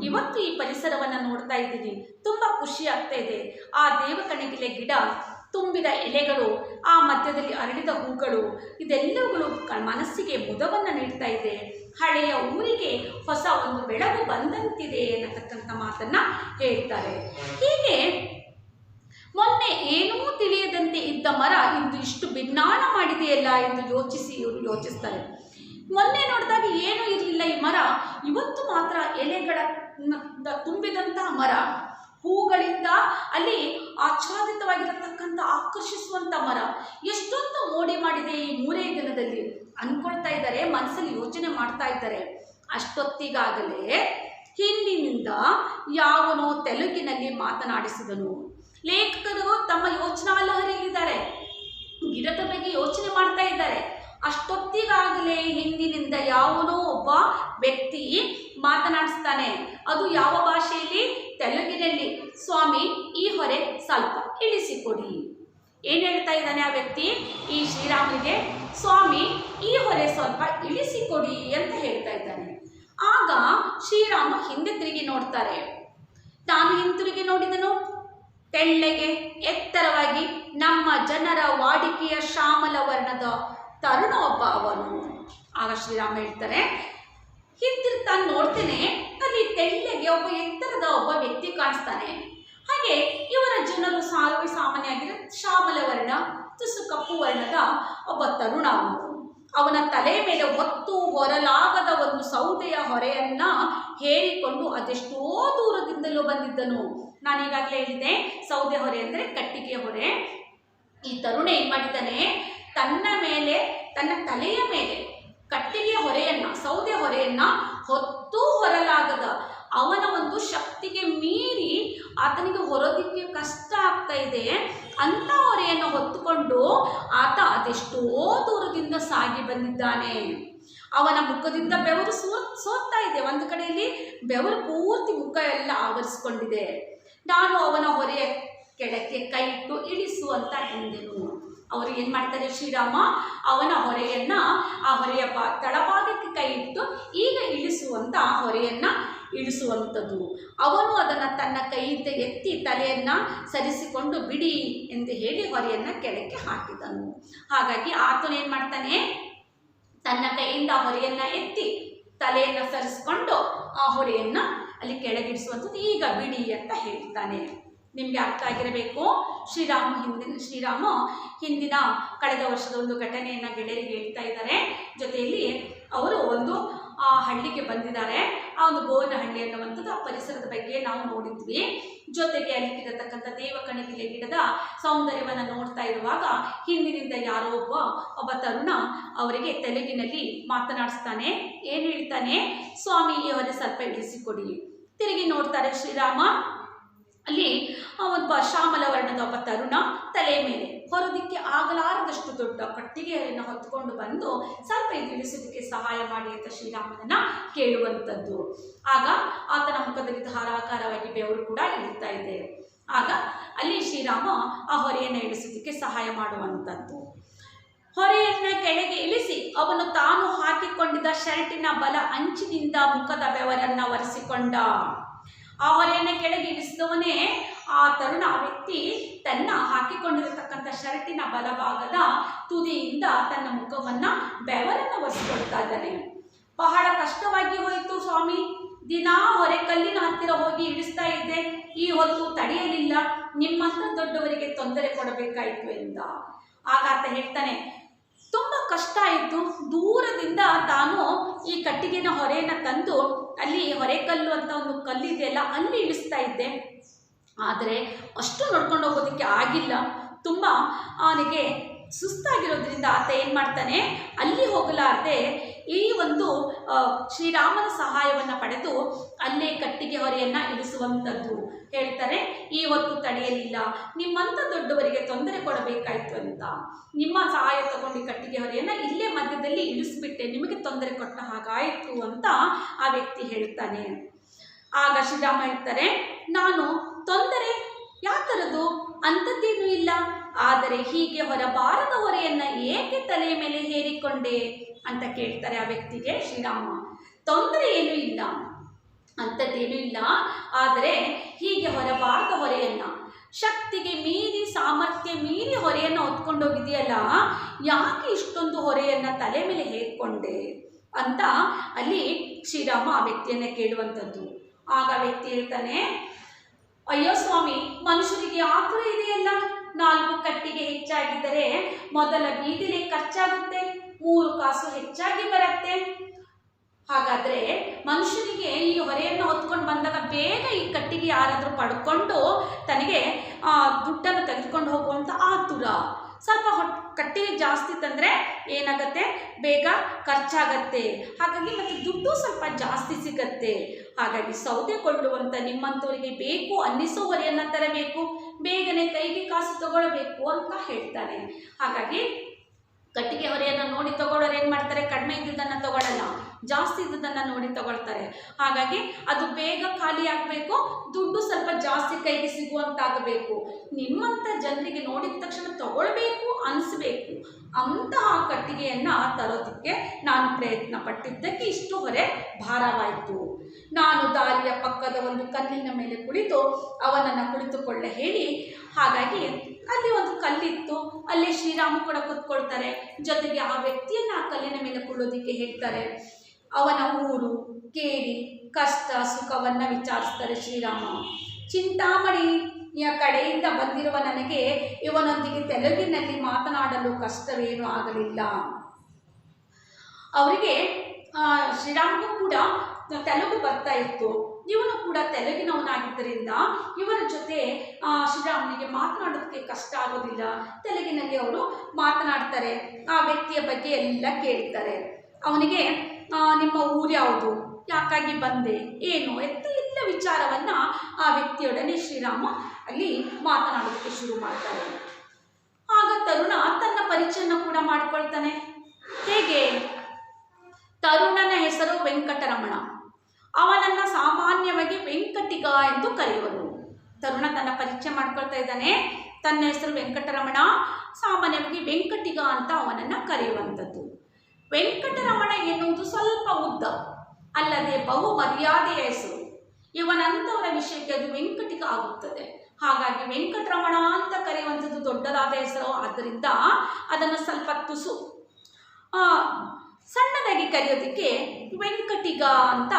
ಇವತ್ತು ಈ ಪರಿಸರವನ್ನು ನೋಡ್ತಾ ಇದ್ದೀನಿ, ತುಂಬ ಖುಷಿ ಆಗ್ತಾ ಇದೆ. ಆ ದೇವಕಣಗಿಲೆ ಗಿಡ ತುಂಬಿದ ಎಲೆಗಳು, ಆ ಮಧ್ಯದಲ್ಲಿ ಅರಳಿದ ಹೂಗಳು, ಇದೆಲ್ಲವುಗಳು ಮನಸ್ಸಿಗೆ ಮುದವನ್ನು ನೀಡ್ತಾ ಇದೆ. ಹಳೆಯ ಊರಿಗೆ ಹೊಸ ಒಂದು ಬೆಳಕು ಬಂದಂತಿದೆ ಅನ್ನತಕ್ಕಂಥ ಮಾತನ್ನು ಹೇಳ್ತಾರೆ. ಹೀಗೆ ಮೊನ್ನೆ ಏನೂ ತಿಳಿಯದಂತೆ ಇದ್ದ ಮರ ಇಂದು ಇಷ್ಟು ಭಿನ್ನಾಣ ಮಾಡಿದೆಯಲ್ಲ ಎಂದು ಇವರು ಯೋಚಿಸ್ತಾರೆ. ಮೊನ್ನೆ ನೋಡಿದಾಗ ಏನೂ ಇರಲಿಲ್ಲ ಈ ಮರ, ಇವತ್ತು ಮಾತ್ರ ಎಲೆಗಳ ತುಂಬಿದಂತಹ ಮರ, ಹೂಗಳಿಂದ ಅಲ್ಲಿ ಆಚ್ಛಾದಿತವಾಗಿರತಕ್ಕಂಥ ಆಕರ್ಷಿಸುವಂಥ ಮರ, ಎಷ್ಟೊಂದು ಮೋಡಿ ಮಾಡಿದೆ ಈ 3 ದಿನದಲ್ಲಿ ಅಂದ್ಕೊಳ್ತಾ ಇದ್ದಾರೆ, ಮನಸ್ಸಲ್ಲಿ ಯೋಚನೆ ಮಾಡ್ತಾ ಇದ್ದಾರೆ. ಅಷ್ಟೊತ್ತಿಗಾಗಲೇ ಹಿಂದಿನಿಂದ ಯಾವನೋ ತೆಲುಗಿನಲ್ಲಿ ಮಾತನಾಡಿಸಿದನು. ಲೇಖಕರು ತಮ್ಮ ಯೋಚನಾ ಲಹರಿಯಲ್ಲಿದ್ದಾರೆ, ಗಿಡದ ಬಗ್ಗೆ ಯೋಚನೆ ಮಾಡ್ತಾ ಇದ್ದಾರೆ. ಅಷ್ಟೊತ್ತಿಗಾಗಲೇ ಹಿಂದಿನಿಂದ ಯಾವನೋ ಒಬ್ಬ ವ್ಯಕ್ತಿ ಮಾತನಾಡಿಸ್ತಾನೆ. ಅದು ಯಾವ ಭಾಷೆಯಲ್ಲಿ? ತೆಲುಗಿನಲ್ಲಿ. ಸ್ವಾಮಿ, ಈ ಹೊರೆ ಸ್ವಲ್ಪ ಇಳಿಸಿಕೊಡಿ. ಏನು ಹೇಳ್ತಾ ಇದ್ದಾನೆ ಆ ವ್ಯಕ್ತಿ ಈ ಶ್ರೀರಾಮನಿಗೆ? ಸ್ವಾಮಿ, ಈ ಹೊರೆ ಸ್ವಲ್ಪ ಇಳಿಸಿಕೊಡಿ ಅಂತ ಹೇಳ್ತಾ ಇದ್ದಾನೆ. ಆಗ ಶ್ರೀರಾಮ ಹಿಂದೆ ತಿರುಗಿ ನೋಡ್ತಾರೆ. ತಾನು ಹಿಂತಿರುಗಿ ನೋಡಿದನು, ತೆಳ್ಳಗೆ ಎತ್ತರವಾಗಿ ನಮ್ಮ ಜನರ ವಾಡಿಕೆಯ ಶ್ಯಾಮಲ ವರ್ಣದ ತರುಣ ಒಬ್ಬ ಅವನು. ಆಗ ಶ್ರೀರಾಮ ಹೇಳ್ತಾರೆ, ಹಿಂತಿರುಗಿ ತಾನು ನೋಡ್ತೇನೆ, ಅಲ್ಲಿ ತೆಳ್ಳಗೆ ಒಬ್ಬ ಎತ್ತರದ ಒಬ್ಬ ವ್ಯಕ್ತಿ ಕಾಣಿಸ್ತಾನೆ. ಹಾಗೆ ಇವರ ಜನರು ಸಾಮಾನ್ಯವಾಗಿರೋ ಶ್ಯಾಮಲ ವರ್ಣ, ತುಸು ಕಪ್ಪು ವರ್ಣದ ಒಬ್ಬ ತರುಣ ಅವನು. ಅವನ ತಲೆ ಮೇಲೆ ಹೊತ್ತು ಹೊರಲಾಗದ ಒಂದು ಸೌದೆಯ ಹೊರೆಯನ್ನ ಹೇರಿಕೊಂಡು ಅದೆಷ್ಟೋ ದೂರದಿಂದಲೂ ಬಂದಿದ್ದನು. ನಾನೀಗಾಗಲೇ ಹೇಳಿದೆ, ಸೌದೆ ಹೊರೆ ಅಂದರೆ ಕಟ್ಟಿಗೆ ಹೊರೆ. ಈ ತರುಣ ಏನು ಮಾಡಿದ್ದಾನೆ, ತನ್ನ ತಲೆಯ ಮೇಲೆ ಕಟ್ಟಿಗೆ ಹೊರೆಯನ್ನ, ಸೌದೆ ಹೊರೆಯನ್ನ ಹೊತ್ತು ಹೊರಲಾಗದ, ಅವನ ಒಂದು ಶಕ್ತಿಗೆ ಮೀರಿ ಆತನಿಗೆ ಹೊರೋದಿಕ್ಕೆ ಕಷ್ಟ ಆಗ್ತಾ ಇದೆ ಅಂತ ಹೊರೆಯನ್ನು ಹೊತ್ತುಕೊಂಡು ಆತ ಅದೆಷ್ಟೋ ದೂರದಿಂದ ಸಾಗಿ ಬಂದಿದ್ದಾನೆ. ಅವನ ಮುಖದಿಂದ ಬೆವರು ಸೋರ್ತಾ ಇದೆ, ಒಂದು ಕಡೆಯಲ್ಲಿ ಬೆವರು ಪೂರ್ತಿ ಮುಖ ಎಲ್ಲ ಆವರಿಸಿಕೊಂಡಿದೆ. ನಾನು ಅವನ ಹೊರೆಯ ಕೆಳಕ್ಕೆ ಕೈ ಇಟ್ಟು ಇಳಿಸುವಂತ ಎಂದೆನು. ಅವರು ಏನು ಮಾಡ್ತಾರೆ, ಶ್ರೀರಾಮ ಅವನ ಹೊರೆಯನ್ನ ಆ ಹೊರೆಯ ತಳಭಾಗಕ್ಕೆ ಕೈ ಇಟ್ಟು ಈಗ ಇಳಿಸುವಂತ ಹೊರೆಯನ್ನ ಇಳಿಸುವಂಥದ್ದು. ಅವನು ಅದನ್ನು ತನ್ನ ಕೈಯಿಂದ ಎತ್ತಿ ತಲೆಯನ್ನು ಸರಿಸಿಕೊಂಡು ಬಿಡಿ ಎಂದು ಹೇಳಿ ಹೊರೆಯನ್ನು ಕೆಳಕ್ಕೆ ಹಾಕಿದನು. ಹಾಗಾಗಿ ಆತನು ಏನು ಮಾಡ್ತಾನೆ, ತನ್ನ ಕೈಯಿಂದ ಹೊರೆಯನ್ನು ಎತ್ತಿ ತಲೆಯನ್ನು ಸರಿಸಿಕೊಂಡು ಆ ಹೊರೆಯನ್ನು ಅಲ್ಲಿ ಕೆಳಗಿಡಿಸುವಂಥದ್ದು. ಈಗ ಬಿಡಿ ಅಂತ ಹೇಳ್ತಾನೆ. ನಿಮಗೆ ಅರ್ಥ ಆಗಿರಬೇಕು, ಶ್ರೀರಾಮ ಹಿಂದಿನ ಕಳೆದ ವರ್ಷದ ಒಂದು ಘಟನೆಯನ್ನು ಗೆಳೆಯರಿಗೆ ಹೇಳ್ತಾ ಇದ್ದಾರೆ. ಜೊತೆಯಲ್ಲಿ ಅವರು ಒಂದು ಹಳ್ಳಿಗೆ ಬಂದಿದ್ದಾರೆ. ಆ ಒಂದು ಬೋವನಹಳ್ಳಿ ಅನ್ನುವಂಥದ್ದು ಆ ಪರಿಸರದ ಬಗ್ಗೆ ನಾವು ನೋಡಿದ್ವಿ. ಜೊತೆಗೆ ಅಲ್ಲಿರತಕ್ಕಂಥ ದೇವಕಣಗಿಲೆ ಗಿಡದ ಸೌಂದರ್ಯವನ್ನು ನೋಡ್ತಾ ಇರುವಾಗ ಹಿಂದಿನಿಂದ ಯಾರೋ ಒಬ್ಬ ತರುಣ ಅವರಿಗೆ ತೆಲುಗಿನಲ್ಲಿ ಮಾತನಾಡಿಸ್ತಾನೆ. ಏನು ಹೇಳ್ತಾನೆ, ಸ್ವಾಮಿ, ಈ ಹೊರೆ ಸ್ವಲ್ಪ ಇಳಿಸಿಕೊಡಿ. ತಿರುಗಿ ನೋಡ್ತಾರೆ ಶ್ರೀರಾಮ, ಅಲ್ಲಿ ಒಬ್ಬ ಶ್ಯಾಮಲ ವರ್ಣದ ಒಬ್ಬ ತರುಣ ತಲೆ ಮೇಲೆ ಹೊರದಿಕ್ಕೆ ಆಗಲಾರದಷ್ಟು ದೊಡ್ಡ ಕಟ್ಟಿಗೆಯನ್ನು ಹೊತ್ತುಕೊಂಡು ಬಂದು ಸ್ವಲ್ಪ ಇಳಿಸೋದಕ್ಕೆ ಸಹಾಯ ಮಾಡಿ ಅಂತ ಶ್ರೀರಾಮನನ್ನ ಕೇಳುವಂಥದ್ದು. ಆಗ ಆತನ ಮುಖದಲ್ಲಿ ಧಾರಾಕಾರವಾಗಿ ಬೆವರು ಕೂಡ ಇಳಿತಾ ಇದೆ. ಆಗ ಅಲ್ಲಿ ಶ್ರೀರಾಮ ಆ ಹೊರೆಯನ್ನು ಇಳಿಸೋದಕ್ಕೆ ಸಹಾಯ ಮಾಡುವಂಥದ್ದು. ಹೊರೆಯನ್ನ ಕೆಳಗೆ ಇಳಿಸಿ ಅವನು ತಾನು ಹಾಕಿಕೊಂಡಿದ್ದ ಶರ್ಟಿನ ಬಲ ಅಂಚಿನಿಂದ ಮುಖದ ಬೆವರನ್ನ ಒರೆಸಿಕೊಂಡ. ಆ ಹೊರೆಯನ್ನು ಕೆಳಗೆ ಇಳಿಸಿದವನೇ ಆ ವ್ಯಕ್ತಿ ತನ್ನ ಹಾಕಿಕೊಂಡಿರತಕ್ಕಂಥ ಶರ್ಟಿನ ಬಲಭಾಗದ ತುದಿಯಿಂದ ತನ್ನ ಮುಖವನ್ನ ಬೆವರನ್ನು ಒರೆಸಿಕೊಳ್ತಾ ಇದ್ದಾನೆ. ಬಹಳ ಕಷ್ಟವಾಗಿ ಹೋಯಿತು ಸ್ವಾಮಿ, ದಿನಾ ಹೊರೆ ಕಲ್ಲಿನ ಹತ್ತಿರ ಹೋಗಿ ಇಳಿಸ್ತಾ ಇದ್ದೆ, ಈ ಹೊತ್ತು ತಡೆಯಲಿಲ್ಲ, ನಿಮ್ಮಂತ ದೊಡ್ಡವರಿಗೆ ತೊಂದರೆ ಕೊಡಬೇಕಾಯಿತು ಎಂದ. ಆಗಾತ ಹೇಳ್ತಾನೆ, ತುಂಬ ಕಷ್ಟ ಆಯಿತು, ದೂರದಿಂದ ತಾನು ಈ ಕಟ್ಟಿಗೆನ ಹೊರೆಯನ್ನು ತಂದು ಅಲ್ಲಿ ಹೊರೆಕಲ್ಲು ಅಂತ ಒಂದು ಕಲ್ಲಿದೆಯಲ್ಲ ಅಲ್ಲಿ ಇಳಿಸ್ತಾ ಇದ್ದೆ. ಆದರೆ ಅಷ್ಟು ನಡ್ಕೊಂಡು ಹೋಗೋದಕ್ಕೆ ಆಗಿಲ್ಲ, ತುಂಬ ಅವನಿಗೆ ಸುಸ್ತಾಗಿರೋದ್ರಿಂದ ಆತ ಏನು ಮಾಡ್ತಾನೆ, ಅಲ್ಲಿ ಹೋಗಲಾರದೆ ಈ ಒಂದು ಶ್ರೀರಾಮನ ಸಹಾಯವನ್ನು ಪಡೆದು ಅಲ್ಲೇ ಕಟ್ಟಿಗೆ ಹೊರೆಯನ್ನು ಇಳಿಸುವಂಥದ್ದು. ಹೇಳ್ತಾರೆ, ಈ ಹೊತ್ತು ತಡೆಯಲಿಲ್ಲ, ನಿಮ್ಮಂಥ ದೊಡ್ಡವರಿಗೆ ತೊಂದರೆ ಕೊಡಬೇಕಾಯಿತು ಅಂತ ನಿಮ್ಮ ಸಹಾಯ ತಗೊಂಡು ಕಟ್ಟಿಗೆ ಹೊರೆಯನ್ನು ಇಲ್ಲೇ ಮಧ್ಯದಲ್ಲಿ ಇಳಿಸ್ಬಿಟ್ಟೆ, ನಿಮಗೆ ತೊಂದರೆ ಕೊಟ್ಟ ಹಾಗಾಯಿತು ಅಂತ ಆ ವ್ಯಕ್ತಿ ಹೇಳ್ತಾನೆ. ಆಗ ಶ್ರೀರಾಮ ಹೇಳ್ತಾರೆ, ನಾನು ತೊಂದರೆ ಯಾವ ಥರದ್ದು ಅಂಥದ್ದೇನೂ ಇಲ್ಲ, ಆದರೆ ಹೀಗೆ ಹೊರಬಾರದ ಹೊರೆಯನ್ನು ಏಕೆ ತಲೆಯ ಮೇಲೆ ಹೇರಿಕೊಂಡೆ ಅಂತ ಕೇಳ್ತಾರೆ ಆ ವ್ಯಕ್ತಿಗೆ ಶ್ರೀರಾಮ. ತೊಂದರೆ ಏನೂ ಇಲ್ಲ, ಅಂಥದ್ದೇನೂ ಇಲ್ಲ, ಆದರೆ ಹೀಗೆ ಹೊರಬಾರದ ಹೊರೆಯನ್ನು ಶಕ್ತಿಗೆ ಮೀರಿ ಸಾಮರ್ಥ್ಯ ಮೀರಿ ಹೊರೆಯನ್ನು ಹೊತ್ಕೊಂಡೋಗಿದೆಯಲ್ಲ, ಯಾಕೆ ಇಷ್ಟೊಂದು ಹೊರೆಯನ್ನು ತಲೆ ಮೇಲೆ ಹೇರ್ಕೊಂಡೆ ಅಂತ ಅಲ್ಲಿ ಶ್ರೀರಾಮ ಆ ವ್ಯಕ್ತಿಯನ್ನು ಕೇಳುವಂಥದ್ದು. ಆಗ ವ್ಯಕ್ತಿ ಹೇಳ್ತಾನೆ, ಅಯ್ಯೋ ಸ್ವಾಮಿ, ಮನುಷ್ಯರಿಗೆ ಆತುರ ಇದೆಯಲ್ಲ, 4 ಕಟ್ಟಿಗೆ ಹೆಚ್ಚಾಗಿದ್ದರೆ ಮೊದಲ ಬೀದಿಲೆ ಖರ್ಚಾಗುತ್ತೆ, 3 ಕಾಸು ಹೆಚ್ಚಾಗಿ ಬರುತ್ತೆ. ಹಾಗಾದರೆ ಮನುಷ್ಯನಿಗೆ ಈ ಹೊರೆಯನ್ನು ಹೊತ್ಕೊಂಡು ಬಂದಾಗ ಬೇಗ ಈ ಕಟ್ಟಿಗೆ ಯಾರಾದರೂ ಪಡ್ಕೊಂಡು ತನಗೆ ದುಡ್ಡನ್ನು ತೆಗೆದುಕೊಂಡು ಹೋಗುವಂಥ ಆತುರ. ಸ್ವಲ್ಪ ಕಟ್ಟಿಗೆ ಜಾಸ್ತಿ ತಂದರೆ ಏನಾಗುತ್ತೆ, ಬೇಗ ಖರ್ಚಾಗತ್ತೆ, ಹಾಗಾಗಿ ಮತ್ತು ದುಡ್ಡು ಸ್ವಲ್ಪ ಜಾಸ್ತಿ ಸಿಗತ್ತೆ. ಹಾಗಾಗಿ ಸೌದೆ ಕೊಳ್ಳುವಂಥ ನಿಮ್ಮಂಥವರಿಗೆ ಬೇಕು ಅನ್ನಿಸೋ ಹೊರೆಯನ್ನು ತರಬೇಕು, ಬೇಗನೆ ಕೈಗೆ ಕಾಸು ತಗೊಳ್ಬೇಕು ಅಂತ ಹೇಳ್ತಾನೆ. ಹಾಗಾಗಿ ಕಟ್ಟಿಗೆ ಹೊರೆಯನ್ನು ನೋಡಿ ತಗೊಳ್ಳೋರು ಏನು ಮಾಡ್ತಾರೆ, ಕಡಿಮೆ ಇದ್ದುದನ್ನು ತಗೊಳ್ಳಲ್ಲ, ಜಾಸ್ತಿ ಇದ್ದುದನ್ನು ನೋಡಿ ತಗೊಳ್ತಾರೆ. ಹಾಗಾಗಿ ಅದು ಬೇಗ ಖಾಲಿ ಆಗಬೇಕು, ದುಡ್ಡು ಸ್ವಲ್ಪ ಜಾಸ್ತಿ ಕೈಗೆ ಸಿಗುವಂತಾಗಬೇಕು. ನಿಮ್ಮಂಥ ಜನರಿಗೆ ನೋಡಿದ ತಕ್ಷಣ ತಗೊಳ್ಬೇಕು ಅನಿಸ್ಬೇಕು ಅಂತಹ ಕಟ್ಟಿಗೆಯನ್ನು ತರೋದಕ್ಕೆ ನಾನು ಪ್ರಯತ್ನ ಪಟ್ಟಿದ್ದಕ್ಕೆ ಇಷ್ಟು ಹೊರೆ ಭಾರವಾಯಿತು. ನಾನು ದಾರಿಯ ಪಕ್ಕದ ಒಂದು ಕಲ್ಲಿನ ಮೇಲೆ ಕುಳಿತು ಅವನನ್ನು ಕುಳಿತುಕೊಳ್ಳ ಹೇಳಿ, ಹಾಗಾಗಿ ಅಲ್ಲಿ ಒಂದು ಕಲ್ಲಿತ್ತು, ಅಲ್ಲಿ ಶ್ರೀರಾಮ ಕೂಡ ಕೂತ್ಕೊಳ್ತಾರೆ. ಜೊತೆಗೆ ಆ ವ್ಯಕ್ತಿಯನ್ನು ಆ ಕಲ್ಲಿನ ಮೇಲೆ ಕುಳ್ಳೋದಿಕ್ಕೆ ಹೇಳ್ತಾರೆ. ಅವನ ಊರು ಕೇಳಿ ಕಷ್ಟ ಸುಖವನ್ನು ವಿಚಾರಿಸ್ತಾರೆ ಶ್ರೀರಾಮ. ಚಿಂತಾಮಣಿಯ ಕಡೆಯಿಂದ ಬಂದಿರುವ ನನಗೆ ಇವನೊಂದಿಗೆ ತೆಲುಗಿನಲ್ಲಿ ಮಾತನಾಡಲು ಕಷ್ಟವೇನೂ ಆಗಲಿಲ್ಲ. ಅವರಿಗೆ ಶ್ರೀರಾಮಗೂ ಕೂಡ ತೆಲುಗು ಬರ್ತಾ ಇತ್ತು, ಇವನು ಕೂಡ ತೆಲುಗಿನವನಾಗಿದ್ದರಿಂದ ಇವರ ಜೊತೆ ಶ್ರೀರಾಮನಿಗೆ ಮಾತನಾಡೋದಕ್ಕೆ ಕಷ್ಟ ಆಗೋದಿಲ್ಲ. ತೆಲುಗಿನಲ್ಲಿ ಅವರು ಮಾತನಾಡ್ತಾರೆ, ಆ ವ್ಯಕ್ತಿಯ ಬಗ್ಗೆ ಎಲ್ಲ ಕೇಳ್ತಾರೆ. ಅವನಿಗೆ ನಿಮ್ಮ ಊರು ಯಾವುದು, ಯಾಕಾಗಿ ಬಂದೆ, ಏನು ಎತ್ತ ಎಲ್ಲ ವಿಚಾರವನ್ನು ಆ ವ್ಯಕ್ತಿಯೊಡನೆ ಶ್ರೀರಾಮ ಅಲ್ಲಿ ಮಾತನಾಡೋದಕ್ಕೆ ಶುರು ಮಾಡ್ತಾರೆ. ಆಗ ತರುಣ ತನ್ನ ಪರಿಚಯನ ಕೂಡ ಮಾಡಿಕೊಳ್ತಾನೆ. ಹೇಗೆ, ತರುಣನ ಹೆಸರು ವೆಂಕಟರಮಣ, ಅವನನ್ನು ಸಾಮಾನ್ಯವಾಗಿ ವೆಂಕಟಿಗ ಎಂದು ಕರೆಯುವರು. ತರುಣ ತನ್ನ ಪರಿಚಯ ಮಾಡ್ಕೊಳ್ತಾ ಇದ್ದಾನೆ. ತನ್ನ ಹೆಸರು ವೆಂಕಟರಮಣ, ಸಾಮಾನ್ಯವಾಗಿ ವೆಂಕಟಿಗ ಅಂತ ಅವನನ್ನು ಕರೆಯುವಂಥದ್ದು. ವೆಂಕಟರಮಣ ಎನ್ನುವುದು ಸ್ವಲ್ಪ ಉದ್ದ ಅಲ್ಲದೆ ಬಹು ಮರ್ಯಾದೆಯ ಹೆಸರು. ಇವನಂಥವರ ವಿಷಯಕ್ಕೆ ಅದು ವೆಂಕಟಿಗ ಆಗುತ್ತದೆ. ಹಾಗಾಗಿ ವೆಂಕಟರಮಣ ಅಂತ ಕರೆಯುವಂಥದ್ದು ದೊಡ್ಡದಾದ ಹೆಸರು, ಆದ್ದರಿಂದ ಅದನ್ನು ಸ್ವಲ್ಪ ತುಸು ಸಣ್ಣದಾಗಿ ಕರೆಯೋದಕ್ಕೆ ವೆಂಕಟಿಗ ಅಂತ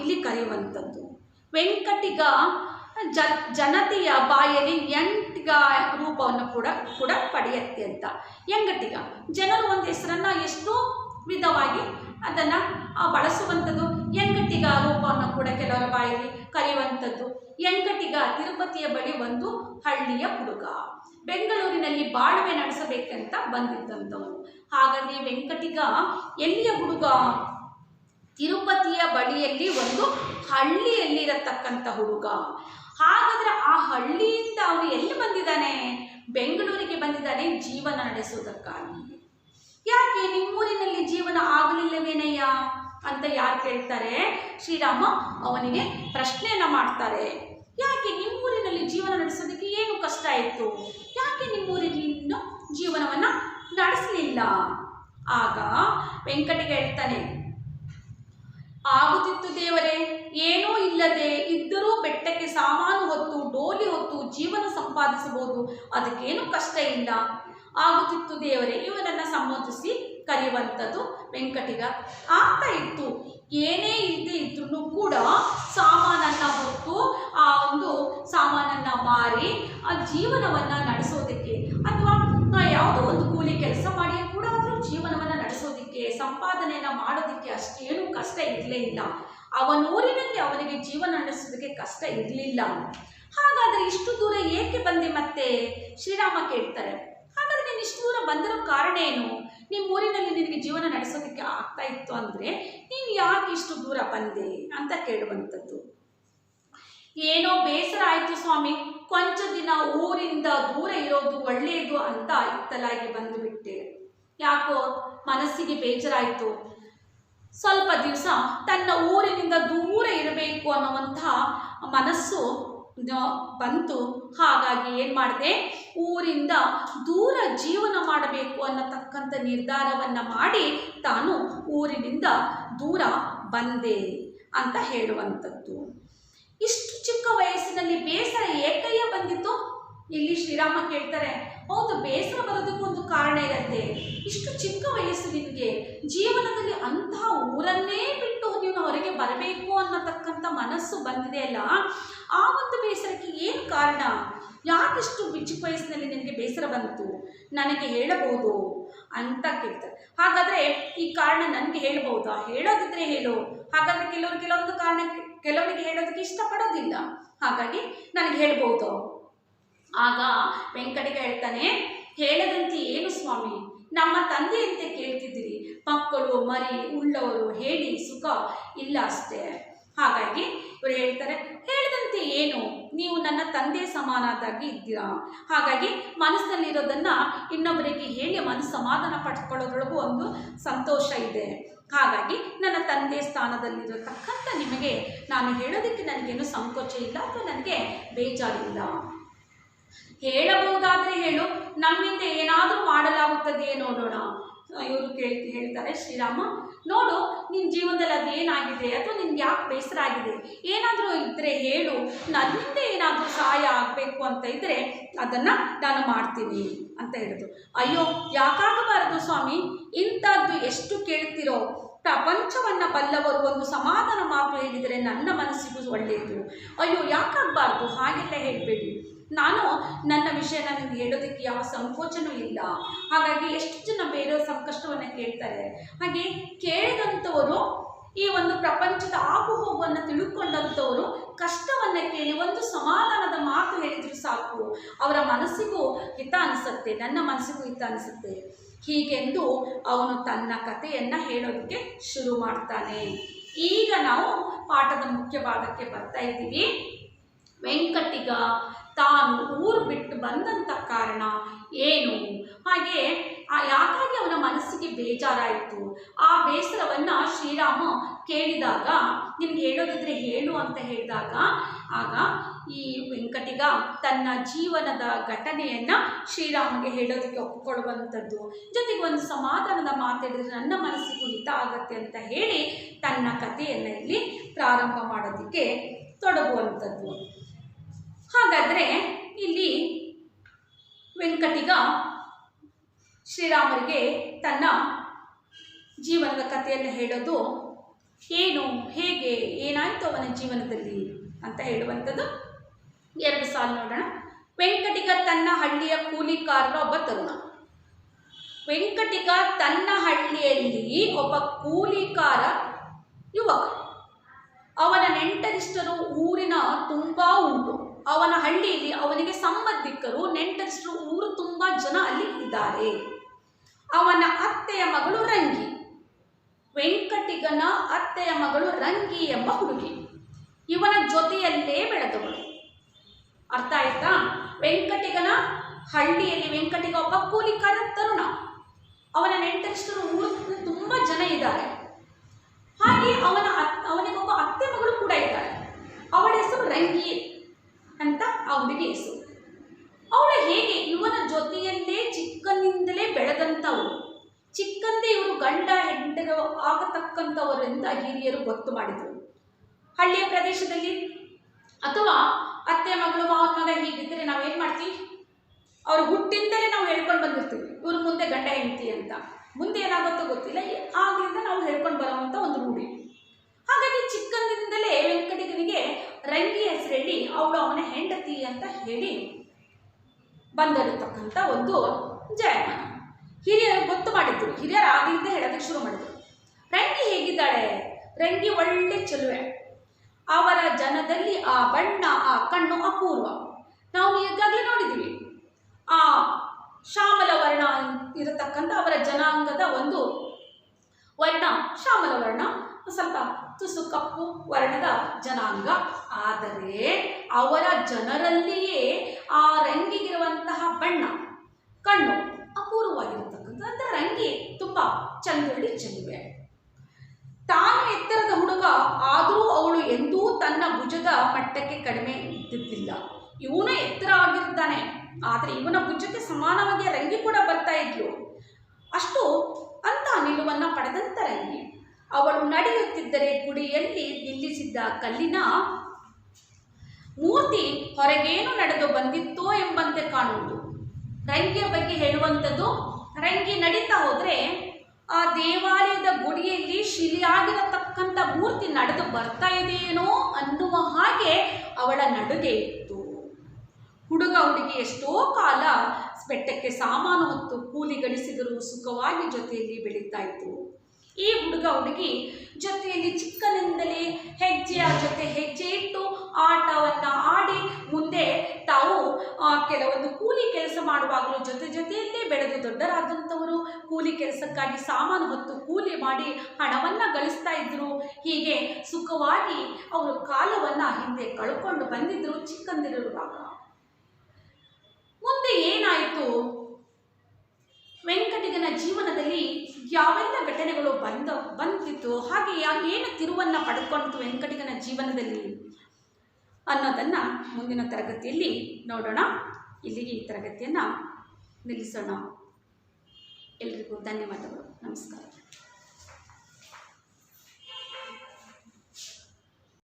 ಇಲ್ಲಿ ಕರೆಯುವಂಥದ್ದು. ವೆಂಕಟಿಗ ಜನತೆಯ ಬಾಯಲ್ಲಿ ಎಂಟಿಗ ರೂಪವನ್ನು ಕೂಡ ಪಡೆಯುತ್ತೆ ಅಂತ. ಎಂಗಟಿಗ ಜನರು ಒಂದು ಹೆಸರನ್ನು ಎಷ್ಟೋ ವಿಧವಾಗಿ ಅದನ್ನು ಬಳಸುವಂಥದ್ದು. ಎಂಗಟಿಗ ರೂಪವನ್ನು ಕೂಡ ಕೆಲವರ ಬಾಯಲ್ಲಿ ಕರೆಯುವಂಥದ್ದು. ಎಂಗಟಿಗ ತಿರುಪತಿಯ ಬಳಿ ಒಂದು ಹಳ್ಳಿಯ ಹುಡುಗ, ಬೆಂಗಳೂರಿನಲ್ಲಿ ಬಾಳ್ವೆ ನಡೆಸಬೇಕಂತ ಬಂದಿದ್ದಂಥವನು. ಹಾಗಾಗಿ ವೆಂಕಟಿಗ ಎಲ್ಲಿಯ ಹುಡುಗ, ತಿರುಪತಿಯ ಬಳಿಯಲ್ಲಿ ಒಂದು ಹಳ್ಳಿಯಲ್ಲಿರತಕ್ಕಂಥ ಹುಡುಗ. ಹಾಗಾದರೆ ಆ ಹಳ್ಳಿಯಿಂದ ಅವನು ಎಲ್ಲಿ ಬಂದಿದ್ದಾನೆ, ಬೆಂಗಳೂರಿಗೆ ಬಂದಿದ್ದಾನೆ ಜೀವನ ನಡೆಸುವುದಕ್ಕಾಗಿ. ಯಾಕೆ ನಿಮ್ಮೂರಿನಲ್ಲಿ ಜೀವನ ಆಗಲಿಲ್ಲವೇನಯ್ಯ ಅಂತ ಯಾರು ಕೇಳ್ತಾರೆ, ಶ್ರೀರಾಮ ಅವನಿಗೆ ಪ್ರಶ್ನೆಯನ್ನು ಮಾಡ್ತಾರೆ. ಯಾಕೆ ನಿಮ್ಮೂರಿನಲ್ಲಿ ಜೀವನ ನಡೆಸೋದಕ್ಕೆ ಏನು ಕಷ್ಟ ಆಯಿತು, ಯಾಕೆ ನಿಮ್ಮೂರಿನ ಜೀವನವನ್ನು ನಡೆಸಲಿಲ್ಲ ಇರಲಿಲ್ಲ. ಆಗ ವೆಂಕಟಿಗ ಹೇಳ್ತಾನೆ, ಆಗುತ್ತಿತ್ತು ದೇವರೇ, ಏನೂ ಇಲ್ಲದೆ ಇದ್ದರೂ ಬೆಟ್ಟಕ್ಕೆ ಸಾಮಾನು ಹೊತ್ತು ಡೋಲಿ ಹೊತ್ತು ಜೀವನ ಸಂಪಾದಿಸಬಹುದು, ಅದಕ್ಕೇನು ಕಷ್ಟ ಇಲ್ಲ. ಆಗುತ್ತಿತ್ತು ದೇವರೇ ಇವನನ್ನು ಸಂಬೋಧಿಸಿ ಕರೆಯುವಂಥದ್ದು ವೆಂಕಟಿಗ. ಆಗ್ತಾ ಇತ್ತು, ಏನೇ ಇಲ್ಲದೆ ಇದ್ರೂ ಕೂಡ ಸಾಮಾನನ್ನು ಹೊತ್ತು ಆ ಒಂದು ಸಾಮಾನನ್ನು ಮಾರಿ ಆ ಜೀವನವನ್ನು ನಡೆಸೋದಕ್ಕೆ, ಅಥವಾ ಯಾವುದೋ ಒಂದು ಕೂಲಿ ಕೆಲಸ ಮಾಡಿ ಕೂಡ ಆದರೂ ಜೀವನವನ್ನು ನಡೆಸೋದಕ್ಕೆ, ಸಂಪಾದನೆಯನ್ನು ಮಾಡೋದಕ್ಕೆ ಅಷ್ಟೇನು ಕಷ್ಟ ಇರಲೇ ಇಲ್ಲ. ಅವನೂರಿನಲ್ಲಿ ಅವನಿಗೆ ಜೀವನ ನಡೆಸೋದಕ್ಕೆ ಕಷ್ಟ ಇರಲಿಲ್ಲ. ಹಾಗಾದರೆ ಇಷ್ಟು ದೂರ ಏಕೆ ಬಂದೆ ಮತ್ತೆ? ಶ್ರೀರಾಮ ಕೇಳ್ತಾರೆ. ಹಾಗಾದರೆ ನೀನು ಇಷ್ಟು ದೂರ ಬಂದಿರೋ ಕಾರಣ ಏನು? ನಿಮ್ಮ ಊರಿನಲ್ಲಿ ನಿನಗೆ ಜೀವನ ನಡೆಸೋದಕ್ಕೆ ಆಗ್ತಾ ಇತ್ತು ಅಂದರೆ ನೀನು ಯಾಕೆ ಇಷ್ಟು ದೂರ ಬಂದೆ ಅಂತ ಕೇಳುವಂಥದ್ದು. ಏನೋ ಬೇಸರ ಆಯಿತು ಸ್ವಾಮಿ, ಕೊಂಚ ದಿನ ಊರಿಂದ ದೂರ ಇರೋದು ಒಳ್ಳೆಯದು ಅಂತ ಇತ್ತಲಾಗಿ ಬಂದುಬಿಟ್ಟೆ. ಯಾಕೋ ಮನಸ್ಸಿಗೆ ಬೇಜಾರಾಯಿತು. ಸ್ವಲ್ಪ ದಿವಸ ತನ್ನ ಊರಿನಿಂದ ದೂರ ಇರಬೇಕು ಅನ್ನುವಂತಹ ಮನಸ್ಸು ಬಂತು. ಹಾಗಾಗಿ ಏನು ಮಾಡಿದೆ, ಊರಿಂದ ದೂರ ಜೀವನ ಮಾಡಬೇಕು ಅನ್ನತಕ್ಕಂಥ ನಿರ್ಧಾರವನ್ನು ಮಾಡಿ ತಾನು ಊರಿನಿಂದ ದೂರ ಬಂದೆ ಅಂತ ಹೇಳುವಂಥದ್ದು. ಇಷ್ಟು ಚಿಕ್ಕ ವಯಸ್ಸಿನಲ್ಲಿ ಬೇಸರ ಏಕಯ್ಯ ಬಂದಿತ್ತು? ಇಲ್ಲಿ ಶ್ರೀರಾಮ ಕೇಳ್ತಾರೆ, ಹೌದು, ಬೇಸರ ಬರೋದಕ್ಕೂ ಒಂದು ಕಾರಣ ಇರುತ್ತೆ. ಇಷ್ಟು ಚಿಕ್ಕ ವಯಸ್ಸು ನಿನಗೆ ಜೀವನದಲ್ಲಿ ಅಂತಹ ಊರನ್ನೇ ಬಿಟ್ಟು ನೀನು ಹೊರಗೆ ಬರಬೇಕು ಅನ್ನತಕ್ಕಂಥ ಮನಸ್ಸು ಬಂದಿದೆ ಅಲ್ಲ, ಆ ಒಂದು ಬೇಸರಕ್ಕೆ ಏನು ಕಾರಣ? ಯಾಕಿಷ್ಟು ಚಿಕ್ಕ ವಯಸ್ಸಿನಲ್ಲಿ ನಿನಗೆ ಬೇಸರ ಬಂತು? ನನಗೆ ಹೇಳಬಹುದು ಅಂತ ಕೇಳ್ತಾರೆ. ಹಾಗಾದರೆ ಈ ಕಾರಣ ನನಗೆ ಹೇಳಬಹುದಾ? ಹೇಳೋದಿದ್ರೆ ಹೇಳು. ಹಾಗಾದರೆ ಕೆಲವೊಂದು ಕಾರಣ ಕೆಲವರಿಗೆ ಹೇಳೋದಕ್ಕೆ ಇಷ್ಟಪಡೋದಿಲ್ಲ, ಹಾಗಾಗಿ ನನಗೆ ಹೇಳ್ಬೋದು. ಆಗ ವೆಂಕಟಿಗ ಹೇಳ್ತಾನೆ, ಹೇಳದಂತೆ ಏನು ಸ್ವಾಮಿ, ನಮ್ಮ ತಂದೆಯಂತೆ ಕೇಳ್ತಿದ್ದೀರಿ, ಮಕ್ಕಳು ಮರಿ ಉಳ್ಳವರು ಹೇಳಿ ಸುಖ ಇಲ್ಲ ಅಷ್ಟೇ. ಹಾಗಾಗಿ ಇವರು ಹೇಳ್ತಾರೆ, ಹೇಳದಂತೆ ಏನು, ನೀವು ನನ್ನ ತಂದೆ ಸಮಾನದಾಗಿ ಇದ್ದೀರಾ. ಹಾಗಾಗಿ ಮನಸ್ಸಿನಲ್ಲಿರೋದನ್ನು ಇನ್ನೊಬ್ಬರಿಗೆ ಹೇಳಿ ಮನಸ್ಸು ಸಮಾಧಾನ ಪಡ್ಕೊಳ್ಳೋದ್ರೊಳಗೂ ಒಂದು ಸಂತೋಷ ಇದೆ. ಹಾಗಾಗಿ ನನ್ನ ತಂದೆ ಸ್ಥಾನದಲ್ಲಿರತಕ್ಕಂಥ ನಿಮಗೆ ನಾನು ಹೇಳೋದಕ್ಕೆ ನನಗೇನು ಸಂಕೋಚ ಇಲ್ಲ ಅಥವಾ ನನಗೆ ಬೇಜಾರಿಲ್ಲ. ಹೇಳಬಹುದಾದರೆ ಹೇಳು, ನಮ್ಮಿಂದ ಏನಾದರೂ ಮಾಡಲಾಗುತ್ತದೆಯೇ ನೋಡೋಣ. ಇವರು ಹೇಳ್ತಾರೆ ಶ್ರೀರಾಮ, ನೋಡು ನಿನ್ನ ಜೀವನದಲ್ಲಿ ಅದೇನಾಗಿದೆ ಅಥವಾ ನಿನ್ಗೆ ಯಾಕೆ ಬೇಸರ ಆಗಿದೆ, ಏನಾದರೂ ಇದ್ದರೆ ಹೇಳು, ನನ್ನಿಂದ ಏನಾದರೂ ಸಹಾಯ ಆಗಬೇಕು ಅಂತ ಇದ್ದರೆ ಅದನ್ನು ನಾನು ಮಾಡ್ತೀನಿ ಅಂತ ಹೇಳಿದ್ರು. ಅಯ್ಯೋ ಯಾಕಾಗಬಾರದು ಸ್ವಾಮಿ, ಇಂಥದ್ದು ಎಷ್ಟು ಕೇಳ್ತಿರೋ, ಪ್ರಪಂಚವನ್ನು ಬಲ್ಲವರು ಒಂದು ಸಮಾಧಾನ ಮಾತು ಹೇಳಿದರೆ ನನ್ನ ಮನಸ್ಸಿಗೂ ಒಳ್ಳೆಯದು. ಅಯ್ಯೋ ಯಾಕಾಗಬಾರ್ದು, ಹಾಗೆಲ್ಲ ಹೇಳಬೇಡಿ. ನಾನು ನನ್ನ ವಿಷಯನ ನಿಮ್ಗೆ ಹೇಳೋದಕ್ಕೆ ಯಾವ ಸಂಕೋಚನೂ ಇಲ್ಲ. ಹಾಗಾಗಿ ಎಷ್ಟು ಜನ ಬೇರೆಯವ್ರ ಸಂಕಷ್ಟವನ್ನು ಕೇಳ್ತಾರೆ. ಹಾಗೆ ಕೇಳಿದಂಥವರು, ಈ ಒಂದು ಪ್ರಪಂಚದ ಆಗು ಹೋಗುವನ್ನು ತಿಳ್ಕೊಂಡಂಥವರು ಕಷ್ಟವನ್ನು ಕೇಳಿ ಒಂದು ಸಮಾಧಾನದ ಮಾತು ಹೇಳಿದ್ರು ಸಾಕು, ಅವರ ಮನಸ್ಸಿಗೂ ಹಿತ ಅನಿಸುತ್ತೆ, ನನ್ನ ಮನಸ್ಸಿಗೂ ಹಿತ ಅನಿಸುತ್ತೆ. ಹೀಗೆಂದು ಅವನು ತನ್ನ ಕಥೆಯನ್ನು ಹೇಳೋದಕ್ಕೆ ಶುರು ಮಾಡ್ತಾನೆ. ಈಗ ನಾವು ಪಾಠದ ಮುಖ್ಯ ಭಾಗಕ್ಕೆ ಬರ್ತಾ ಇದ್ದೀವಿ. ವೆಂಕಟಿಗ ತಾನು ಊರು ಬಿಟ್ಟು ಬಂದಂಥ ಕಾರಣ ಏನು, ಹಾಗೆ ಯಾಕಾಗಿ ಅವನ ಮನಸ್ಸಿಗೆ ಬೇಜಾರಾಯಿತು, ಆ ಬೇಸರವನ್ನು ಶ್ರೀರಾಮ ಕೇಳಿದಾಗ ನಿನಗೆ ಹೇಳೋದಿದ್ರೆ ಹೇಳು ಅಂತ ಹೇಳಿದಾಗ, ಆಗ ಈ ವೆಂಕಟಿಗ ತನ್ನ ಜೀವನದ ಘಟನೆಯನ್ನು ಶ್ರೀರಾಮಗೆ ಹೇಳೋದಕ್ಕೆ ಒಪ್ಪಿಕೊಳ್ಳುವಂಥದ್ದು, ಜೊತೆಗೆ ಒಂದು ಸಮಾಧಾನದ ಮಾತಾಡಿದ್ರೆ ನನ್ನ ಮನಸ್ಸಿಗೂ ಹಿತ ಆಗತ್ತೆ ಅಂತ ಹೇಳಿ ತನ್ನ ಕಥೆಯನ್ನು ಇಲ್ಲಿ ಪ್ರಾರಂಭ ಮಾಡೋದಕ್ಕೆ ತೊಡಗುವಂಥದ್ದು. ಹಾಗಾದರೆ ಇಲ್ಲಿ ವೆಂಕಟಿಗ ಶ್ರೀರಾಮರಿಗೆ ತನ್ನ ಜೀವನದ ಕಥೆಯನ್ನು ಹೇಳೋದು ಏನು, ಹೇಗೆ, ಏನಾಯಿತು ಅವನ ಜೀವನದಲ್ಲಿ ಅಂತ ಹೇಳುವಂಥದ್ದು 2 ಸಾಲು ನೋಡೋಣ. ವೆಂಕಟಿಗ ತನ್ನ ಹಳ್ಳಿಯ ಕೂಲಿಕಾರರ ಒಬ್ಬ ತರುಣ. ವೆಂಕಟಿಗ ತನ್ನ ಹಳ್ಳಿಯಲ್ಲಿ ಒಬ್ಬ ಕೂಲಿಕಾರ ಯುವಕ. ಅವನ ನೆಂಟರಿಷ್ಟರು ಊರಿನ ತುಂಬ ಉಂಟು. ಅವನ ಹಳ್ಳಿಯಲ್ಲಿ ಅವನಿಗೆ ಸಂಬಂಧಿಕರು ನೆಂಟರಿಷ್ಟರು ಊರು ತುಂಬ ಜನ ಅಲ್ಲಿ ಇದ್ದಾರೆ. ಅವನ ಅತ್ತೆಯ ಮಗಳು ರಂಗಿ. ವೆಂಕಟಿಗನ ಅತ್ತೆಯ ಮಗಳು ರಂಗಿ ಎಂಬ ಹುಡುಗಿ ಇವನ ಜೊತೆಯಲ್ಲೇ ಬೆಳೆದವಳು. ಅರ್ಥ ಆಯ್ತಾ? ವೆಂಕಟಿಗನ ಹಳ್ಳಿಯಲ್ಲಿ ವೆಂಕಟಿಗ ಒಬ್ಬ ಕೂಲಿಕಾರ ತರುಣ. ಅವನ ನೆಂಟರಿಷ್ಟರು ಊರು ತುಂಬ ಜನ ಇದ್ದಾರೆ. ಹಾಗೆ ಅವನಿಗೊಬ್ಬ ಅತ್ತೆ ಮಗಳು ಕೂಡ ಇದ್ದಾಳೆ. ಅವಳ ಹೆಸರು ರಂಗಿ ಅಂತ ಆ ಹುಡುಗಿ ಹೆಸರು. ಅವಳು ಹೇಗೆ ಇವನ ಜೊತೆಯಲ್ಲೇ ಚಿಕ್ಕನಿಂದಲೇ ಬೆಳೆದಂಥವಳು. ಆಗತಕ್ಕಂಥವರಿಂದ ಹಿರಿಯರು ಗೊತ್ತು ಮಾಡಿದರು. ಹಳ್ಳಿಯ ಪ್ರದೇಶದಲ್ಲಿ ಅಥವಾ ಅತ್ತೆ ಮಗಳು ಮಾವನ ಮಗ ಹೀಗಿದ್ದರೆ ನಾವೇನು ಮಾಡ್ತೀವಿ, ಅವ್ರು ಹುಟ್ಟಿಂದಲೇ ನಾವು ಹೇಳ್ಕೊಂಡು ಬಂದಿರ್ತೀವಿ ಇವ್ರ ಮುಂದೆ ಗಂಡ ಹೆಂಡತಿ ಅಂತ. ಮುಂದೆ ಏನಾಗುತ್ತೋ ಗೊತ್ತಿಲ್ಲ, ಆಗ್ಲಿಂದ ನಾವು ಹೇಳ್ಕೊಂಡು ಬರೋವಂಥ ಒಂದು ರೂಢಿ. ಹಾಗಾಗಿ ಚಿಕ್ಕಂದಿನಿಂದಲೇ ವೆಂಕಟನಿಗೆ ರಂಗಿ ಹೆಸರೇಳಿ ಅವಳು ಅವನ ಹೆಂಡತಿ ಅಂತ ಹೇಳಿ ಬಂದಿರತಕ್ಕಂಥ ಒಂದು ಜಾಯಮಾನ. ಹಿರಿಯರು ಗೊತ್ತು ಮಾಡಿದ್ರು, ಹಿರಿಯರು ಆಗ್ಲಿಂದ ಹೇಳೋದಕ್ಕೆ ಶುರು ಮಾಡಿದ್ರು. ರಂಗಿ ಹೇಗಿದ್ದಾಳೆ? ರಂಗಿ ಒಳ್ಳೆ ಚೆಲುವೆ. ಅವರ ಜನದಲ್ಲಿ ಆ ಬಣ್ಣ, ಆ ಕಣ್ಣು ಅಪೂರ್ವ. ನಾವು ಈಗಾಗಲೇ ನೋಡಿದ್ದೀವಿ, ಆ ಶ್ಯಾಮಲ ವರ್ಣ ಇರತಕ್ಕಂಥ ಅವರ ಜನಾಂಗದ ಒಂದು ವರ್ಣ ಶ್ಯಾಮಲ ವರ್ಣ, ಸ್ವಲ್ಪ ತುಸು ಕಪ್ಪು ವರ್ಣದ ಜನಾಂಗ. ಆದರೆ ಅವರ ಜನರಲ್ಲಿಯೇ ಆ ರಂಗಿಗಿರುವಂತಹ ಬಣ್ಣ, ಕಣ್ಣು ಅಪೂರ್ವವಾಗಿರತಕ್ಕಂಥ, ಅಂದರೆ ರಂಗಿ ತುಂಬ ಚಂದೊಳ್ಳಿ ಚೆಲುವೆ. ತಾನು ಎತ್ತರದ ಹುಡುಗ ಆದರೂ ಅವಳು ಎಂದೂ ತನ್ನ ಭುಜದ ಮಟ್ಟಕ್ಕೆ ಕಡಿಮೆ ಇದ್ದಿದ್ದಿಲ್ಲ. ಇವನು ಎತ್ತರ ಆಗಿರ್ತಾನೆ, ಆದರೆ ಇವನ ಭುಜಕ್ಕೆ ಸಮಾನವಾಗಿ ರಂಗಿ ಕೂಡ ಬರ್ತಾ ಇದ್ಲು. ಅಷ್ಟು ಅಂತ ನಿಲುವನ್ನು ಪಡೆದಂಥ ರಂಗಿ ಅವಳು ನಡೆಯುತ್ತಿದ್ದರೆ ಗುಡಿಯಲ್ಲಿ ನಿಲ್ಲಿಸಿದ್ದ ಕಲ್ಲಿನ ಮೂರ್ತಿ ಹೊರಗೇನು ನಡೆದು ಬಂದಿತ್ತೋ ಎಂಬಂತೆ ಕಾಣುವುದು. ರಂಗಿಯ ಬಗ್ಗೆ ಹೇಳುವಂಥದ್ದು, ರಂಗಿ ನಡೀತಾ ಹೋದರೆ ಆ ದೇವಾಲಯದ ಗುಡಿಯಲ್ಲಿ ಶಿಲೆಯಾಗಿರತಕ್ಕಂಥ ಮೂರ್ತಿ ನಡೆದು ಬರ್ತಾ ಇದೆಯೇನೋ ಅನ್ನುವ ಹಾಗೆ ಅವಳ ನಡುಗೆ ಇತ್ತು. ಹುಡುಗ ಹುಡುಗಿ ಎಷ್ಟೋ ಕಾಲ ಬೆಟ್ಟಕ್ಕೆ ಸಾಮಾನು ಹೊತ್ತು ಕೂಲಿ ಗಳಿಸಿದರೂ ಸುಖವಾಗಿ ಜೊತೆಯಲ್ಲಿ ಬೆಳೀತಾ ಇತ್ತು. ಈ ಹುಡುಗ ಹುಡುಗಿ ಜೊತೆಯಲ್ಲಿ ಚಿಕ್ಕನಿಂದಲೇ ಹೆಜ್ಜೆಯ ಜೊತೆ ಹೆಜ್ಜೆ ಇಟ್ಟು ಆಟವನ್ನು ಆಡಿ ಮುಂದೆ ತಾವು ಕೆಲವೊಂದು ಕೂಲಿ ಕೆಲಸ ಮಾಡುವಾಗಲೂ ಜೊತೆಯಲ್ಲೇ ಬೆಳೆದು ದೊಡ್ಡರಾದಂಥವರು ಕೂಲಿ ಕೆಲಸಕ್ಕಾಗಿ ಸಾಮಾನು ಹೊತ್ತು ಕೂಲಿ ಮಾಡಿ ಹಣವನ್ನು ಗಳಿಸ್ತಾ ಇದ್ದರು. ಹೀಗೆ ಸುಖವಾಗಿ ಅವರು ಕಾಲವನ್ನು ಹಿಂದೆ ಕಳ್ಕೊಂಡು ಬಂದಿದ್ದರು ಚಿಕ್ಕಂದಿರುವಾಗ. ಮುಂದೆ ಏನಾಯಿತು? ವೆಂಕಟಗನ ಜೀವನದಲ್ಲಿ ಯಾವೆಲ್ಲ ಘಟನೆಗಳು ಬಂದಿತ್ತು, ಹಾಗೆ ಏನು ತಿರುವನ್ನು ಪಡ್ಕೊಂಡಿತು ವೆಂಕಟಗನ ಜೀವನದಲ್ಲಿ ಅನ್ನೋದನ್ನು ಮುಂದಿನ ತರಗತಿಯಲ್ಲಿ ನೋಡೋಣ. ಇಲ್ಲಿಗೆ ಈ ತರಗತಿಯನ್ನು ನಿಲ್ಲಿಸೋಣ. ಎಲ್ರಿಗೂ ಧನ್ಯವಾದಗಳು. ನಮಸ್ಕಾರ.